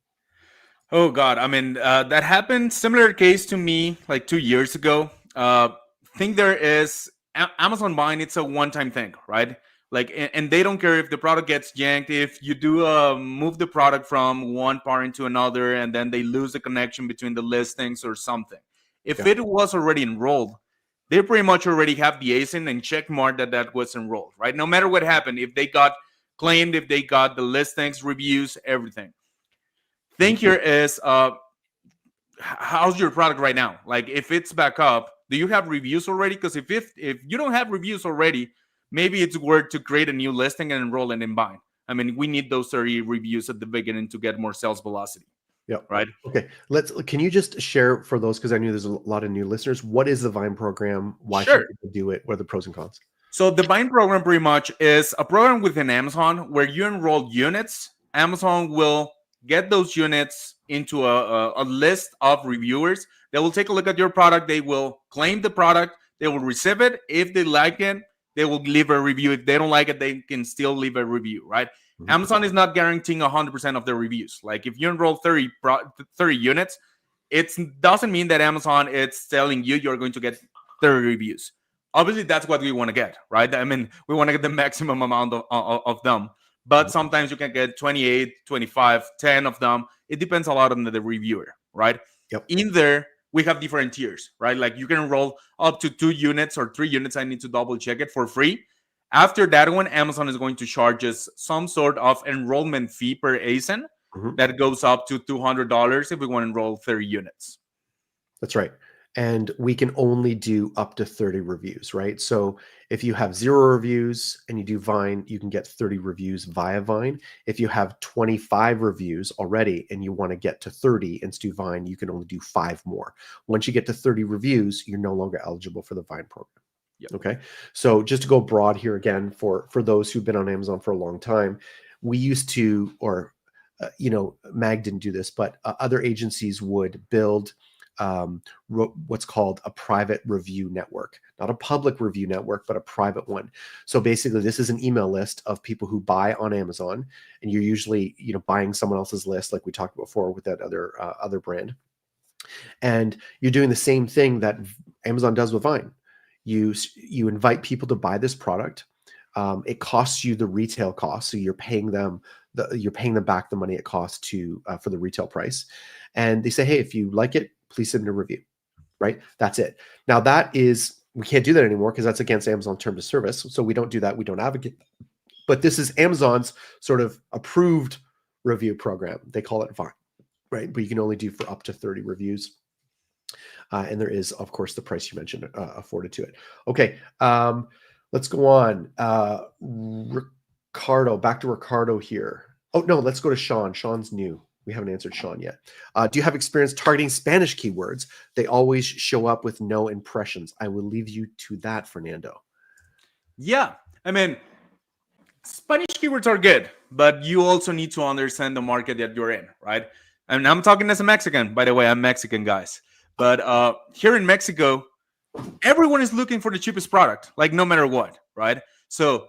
Oh God, I mean, that happened, similar case to me like 2 years ago. Think there is Amazon Vine, it's a one-time thing, right? Like, and they don't care if the product gets yanked, if you do move the product from one part into another, and then they lose the connection between the listings or something. If it was already enrolled, they pretty much already have the ASIN and check mark that was enrolled, right? No matter what happened, if they got claimed, if they got the listings, reviews, everything. Thing here is, how's your product right now? Like, if it's back up, do you have reviews already? Because if you don't have reviews already, maybe it's worth to create a new listing and enroll it in Vine. I mean, we need those 30 reviews at the beginning to get more sales velocity. Yeah. Right. Okay. Can you just share for those, because I knew there's a lot of new listeners, what is the Vine program? Why should people do it? What are the pros and cons? So the Vine program pretty much is a program within Amazon where you enroll units. Amazon will get those units into a list of reviewers. They will take a look at your product. They will claim the product. They will receive it. If they like it, they will leave a review. If they don't like it, they can still leave a review, right? Mm-hmm. Amazon is not guaranteeing 100% of their reviews. Like if you enroll 30 units, it doesn't mean that Amazon is telling you you're going to get 30 reviews. Obviously, that's what we want to get, right? I mean, we want to get the maximum amount of them. But sometimes you can get 28, 25, 10 of them. It depends a lot on the reviewer, right? Yep. In there, we have different tiers, right? Like you can enroll up to 2 units or 3 units. I need to double check it for free. After that one, Amazon is going to charge us some sort of enrollment fee per ASIN that goes up to $200 if we want to enroll 30 units. That's right. and we can only do up to 30 reviews, right? So if you have 0 reviews and you do Vine, you can get 30 reviews via Vine. If you have 25 reviews already and you want to get to 30 and do Vine, you can only do 5 more. Once you get to 30 reviews, you're no longer eligible for the Vine program. Yep. Okay. So just to go broad here again, for those who've been on Amazon for a long time, we used to, or Mag didn't do this, but other agencies would build what's called a private review network, not a public review network, but a private one. So basically, this is an email list of people who buy on Amazon, and you're usually buying someone else's list, like we talked before with that other brand, and you're doing the same thing that Amazon does with Vine. You invite people to buy this product. It costs you the retail cost, so you're paying them back the money it costs for the retail price, and they say, hey, if you like it, please submit a review. Right? That's it. Now we can't do that anymore because that's against Amazon terms of service. So we don't do that. We don't advocate. But this is Amazon's sort of approved review program. They call it Vine, right? But you can only do for up to 30 reviews. And there is, of course, the price you mentioned afforded to it. Okay. Let's go on. Ricardo, back to Ricardo here. Oh, no, let's go to Sean. Sean's new. We haven't answered Sean yet. Do you have experience targeting Spanish keywords? They always show up with no impressions. I will leave you to that, Fernando. Yeah. I mean, Spanish keywords are good, but you also need to understand the market that you're in, right? And I'm talking as a Mexican, by the way. I'm Mexican, guys. But here in Mexico, everyone is looking for the cheapest product, like no matter what, right? So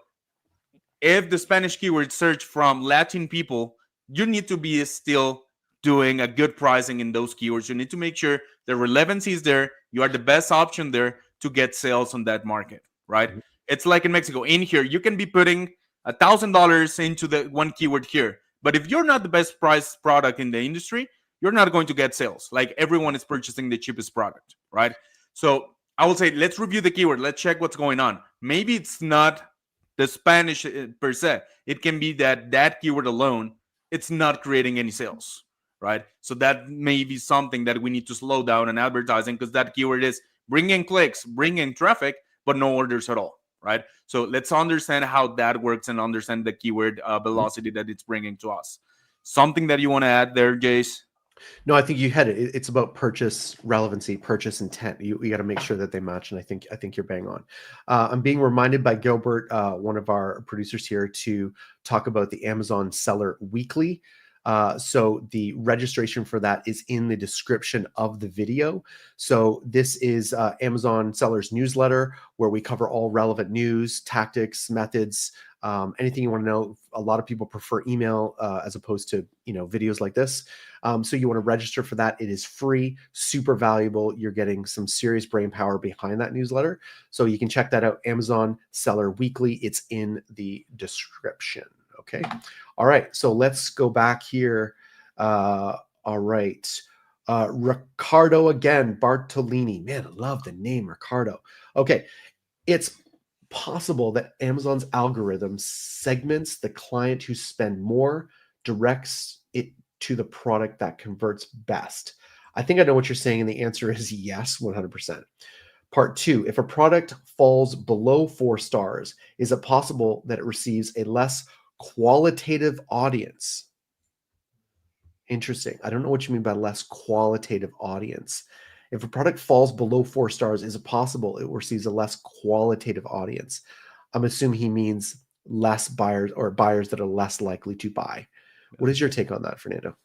if the Spanish keyword search from Latin people, you need to be still doing a good pricing in those keywords. You need to make sure the relevancy is there. You are the best option there to get sales on that market, right? Mm-hmm. It's like in Mexico. In here, you can be putting $1,000 into the one keyword here. But if you're not the best priced product in the industry, you're not going to get sales. Like everyone is purchasing the cheapest product, right? So I will say, let's review the keyword. Let's check what's going on. Maybe it's not the Spanish per se. It can be that keyword alone, it's not creating any sales, right? So that may be something that we need to slow down in advertising, because that keyword is bringing clicks, bringing traffic, but no orders at all, right? So let's understand how that works and understand the keyword velocity that it's bringing to us. Something that you want to add there, Jayce? No, I think you had it. It's about purchase relevancy, purchase intent. You got to make sure that they match, and I think you're bang on. I'm being reminded by Gilbert, one of our producers here, to talk about the Amazon Seller Weekly. So the registration for that is in the description of the video. So this is Amazon Sellers newsletter, where we cover all relevant news, tactics, methods, anything you want to know. A lot of people prefer email as opposed to videos like this. So you want to register for that. It is free, super valuable. You're getting some serious brain power behind that newsletter. So you can check that out. Amazon Seller Weekly. It's in the description. Okay. All right. So let's go back here. All right. Ricardo again, Bartolini. Man, I love the name Ricardo. Okay. It's possible that Amazon's algorithm segments the client who spend more, directs it to the product that converts best. I think I know what you're saying, and the answer is yes, 100%. Part 2, if a product falls below 4 stars, is it possible that it receives a less qualitative audience? Interesting. I don't know what you mean by less qualitative audience. If a product falls below 4 stars, is it possible it receives a less qualitative audience? I'm assuming he means less buyers, or buyers that are less likely to buy. What is your take on that, Fernando?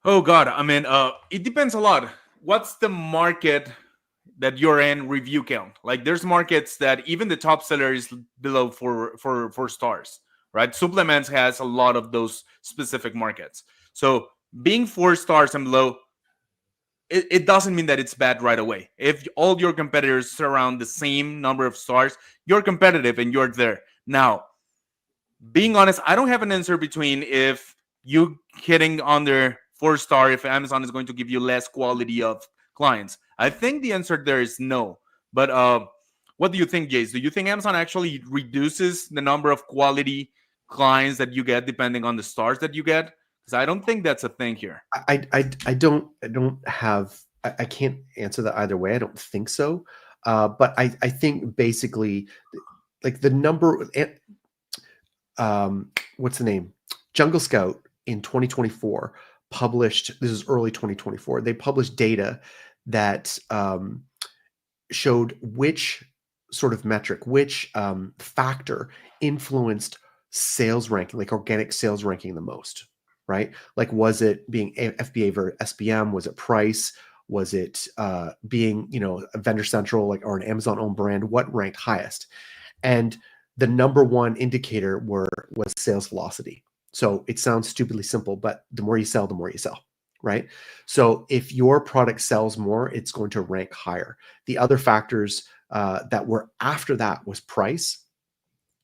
Oh, God. I mean, it depends a lot. What's the market that you're in review count? Like, there's markets that even the top seller is below 4 stars, right? Supplements has a lot of those specific markets. So being 4 stars and below, it doesn't mean that it's bad right away. If all your competitors surround the same number of stars, you're competitive and you're there. Now, being honest, I don't have an answer between if you hitting under 4 star, if Amazon is going to give you less quality of clients. I think the answer there is no. But what do you think, Jayce? Do you think Amazon actually reduces the number of quality clients that you get depending on the stars that you get? Because I don't think that's a thing here. I don't have I can't answer that either way. I don't think so. But I think basically, like the number, what's the name? Jungle Scout in 2024 published, this is early 2024, they published data that showed which sort of metric, which factor influenced sales ranking, like organic sales ranking the most, right? Like, was it being FBA versus SBM? Was it price? Was it being, a vendor central, like, or an Amazon owned brand? What ranked highest? And the number one indicator was sales velocity. So it sounds stupidly simple, but the more you sell, the more you sell, right? So if your product sells more, it's going to rank higher. The other factors that were after that was price,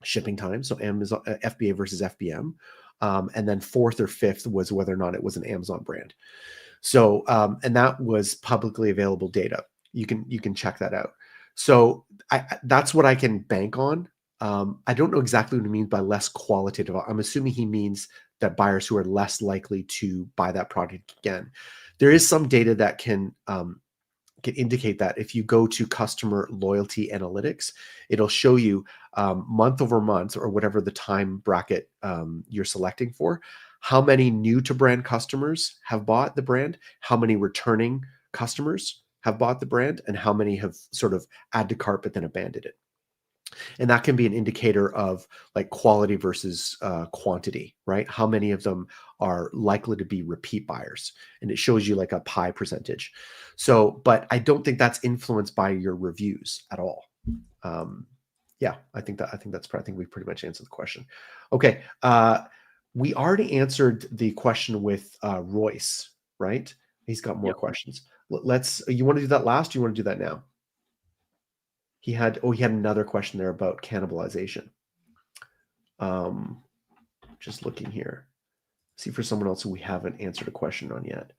shipping time, so Amazon FBA versus FBM, and then fourth or fifth was whether or not it was an Amazon brand. So and that was publicly available data. You can check that out. So that's what I can bank on. I don't know exactly what he means by less qualitative. I'm assuming he means that buyers who are less likely to buy that product again. There is some data that can indicate that. If you go to customer loyalty analytics, it'll show you month over month, or whatever the time bracket you're selecting for, how many new to brand customers have bought the brand, how many returning customers have bought the brand, and how many have sort of add to cart but then abandoned it. And that can be an indicator of like quality versus quantity, right? How many of them are likely to be repeat buyers? And it shows you like a pie percentage. So, but I don't think that's influenced by your reviews at all. Yeah, I think we pretty much answered the question. Okay. We already answered the question with Royce, right? He's got more questions. You want to do that last? Or you want to do that now? He had another question there about cannibalization. Just looking here. See for someone else who we haven't answered a question on yet.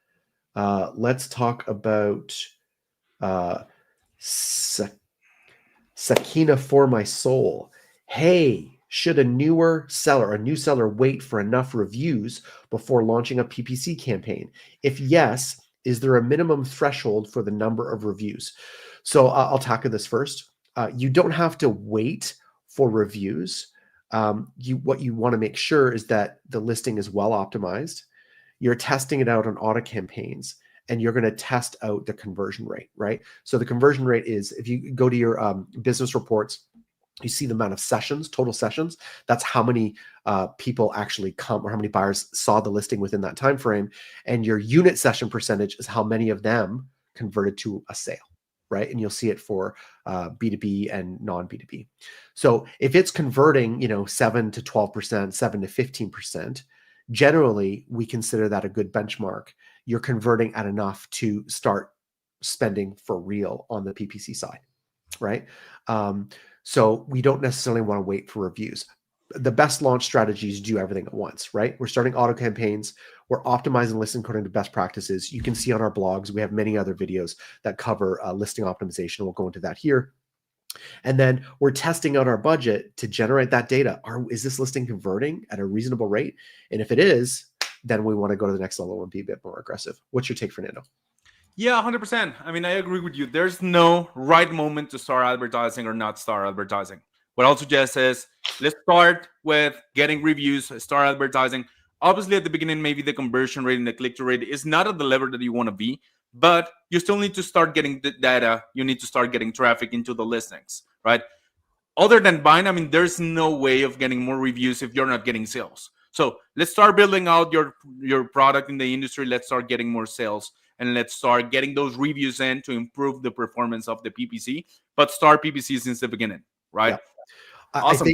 Let's talk about Sakina for my soul. Hey, should a new seller wait for enough reviews before launching a PPC campaign? If yes, is there a minimum threshold for the number of reviews? So I'll tackle this first. You don't have to wait for reviews. What you want to make sure is that the listing is well optimized. You're testing it out on auto campaigns, and you're going to test out the conversion rate, right? So the conversion rate is, if you go to your business reports, you see the amount of sessions, total sessions. That's how many people actually come, or how many buyers saw the listing within that time frame. And your unit session percentage is how many of them converted to a sale, right? And you'll see it for B2B and non-B2B. So if it's converting, 7 to 12%, 7 to 15%, generally we consider that a good benchmark. You're converting at enough to start spending for real on the PPC side, right? So we don't necessarily want to wait for reviews. The best launch strategies do everything at once, right? We're starting auto campaigns. We're optimizing listing according to best practices. You can see on our blogs, we have many other videos that cover listing optimization. We'll go into that here. And then we're testing out our budget to generate that data. Is this listing converting at a reasonable rate? And if it is, then we want to go to the next level and be a bit more aggressive. What's your take, Fernando? Yeah, 100%. I mean, I agree with you. There's no right moment to start advertising or not start advertising. What I'll suggest is, let's start with getting reviews, start advertising. Obviously, at the beginning, maybe the conversion rate and the click-through rate is not at the level that you want to be, but you still need to start getting the data. You need to start getting traffic into the listings, right? Other than buying, I mean, there's no way of getting more reviews if you're not getting sales. So let's start building out your product in the industry. Let's start getting more sales, and let's start getting those reviews in to improve the performance of the PPC. But start PPC since the beginning, right? Yeah. Awesome.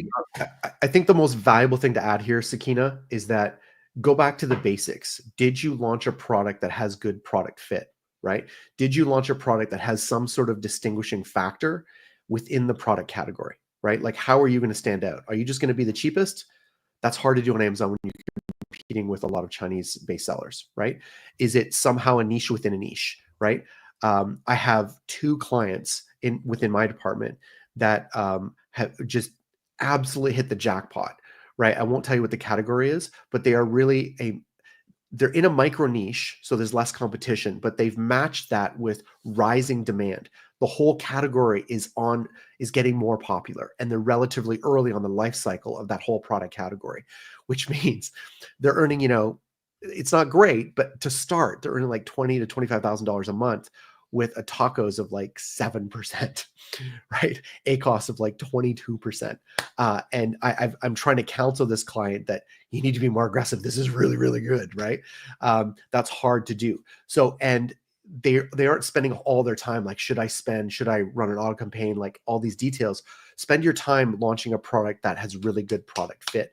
I think the most valuable thing to add here, Sakina, is that go back to the basics. Did you launch a product that has good product fit, right? Did you launch a product that has some sort of distinguishing factor within the product category, right? Like, how are you going to stand out? Are you just going to be the cheapest? That's hard to do on Amazon when you're competing with a lot of Chinese-based sellers, right? Is it somehow a niche within a niche, right? I have 2 clients within my department that have just absolutely hit the jackpot, right? I won't tell you what the category is, but they are really they're in a micro niche, so there's less competition, but they've matched that with rising demand. The whole category is getting more popular, and they're relatively early on the life cycle of that whole product category, which means they're earning, it's not great, but to start, they're earning like $20,000 to $25,000 a month with a tacos of like 7%, right? ACOS of like 22%. And I'm trying to counsel this client that you need to be more aggressive. This is really, really good, right? That's hard to do. So, and they aren't spending all their time like, should I run an auto campaign, like all these details. Spend your time launching a product that has really good product fit.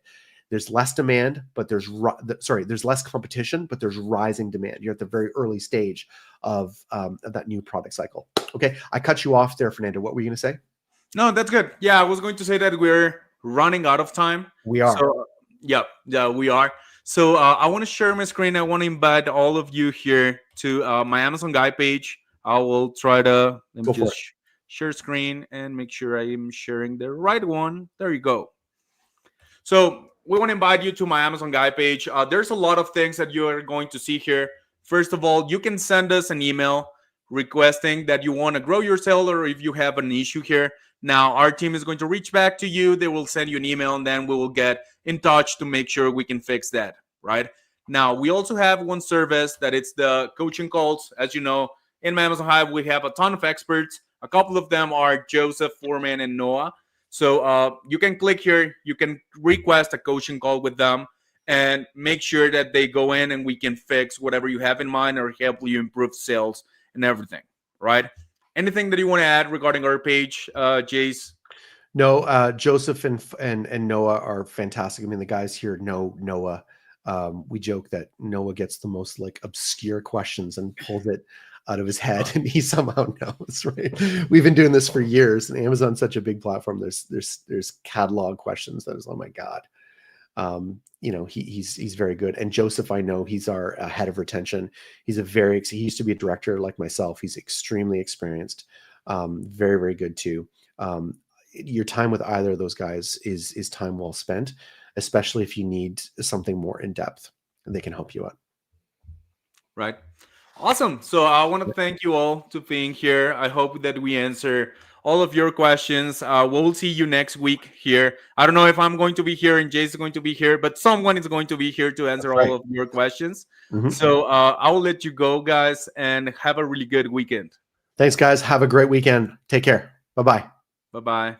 There's less demand, but there's less competition, but there's rising demand. You're at the very early stage of that new product cycle. Okay, I cut you off there, Fernando. What were you going to say? No, that's good. Yeah, I was going to say that we're running out of time. We are. So, yeah, we are. So I want to share my screen. I want to invite all of you here to my Amazon Guide page. I will try to share screen and make sure I am sharing the right one. There you go. So we want to invite you to my Amazon Guide page. There's a lot of things that you are going to see here. First of all, you can send us an email requesting that you want to grow your sale, or if you have an issue here. Now, our team is going to reach back to you. They will send you an email, and then we will get in touch to make sure we can fix that, right? Now, we also have one service that it's the coaching calls. As you know, in my Amazon Hive, we have a ton of experts. A couple of them are Joseph, Foreman, and Noah. So you can click here. You can request a coaching call with them and make sure that they go in and we can fix whatever you have in mind or help you improve sales and everything, right? Anything that you want to add regarding our page, Jayce? No, Joseph and Noah are fantastic. I mean, the guys here know Noah. We joke that Noah gets the most like obscure questions and pulls it out of his head, and he somehow knows, right? We've been doing this for years, and Amazon's such a big platform. There's catalog questions that is, oh my God. He's very good. And Joseph, I know he's our head of retention. He used to be a director like myself. He's extremely experienced, very, very good too. Your time with either of those guys is time well spent, especially if you need something more in depth, and they can help you out. Right. Awesome. So I want to thank you all to being here. I hope that we answer all of your questions. We'll see you next week here. I don't know if I'm going to be here and Jayce is going to be here, but someone is going to be here to answer all of your questions. Mm-hmm. So I will let you go, guys, and have a really good weekend. Thanks, guys. Have a great weekend. Take care. Bye-bye. Bye-bye.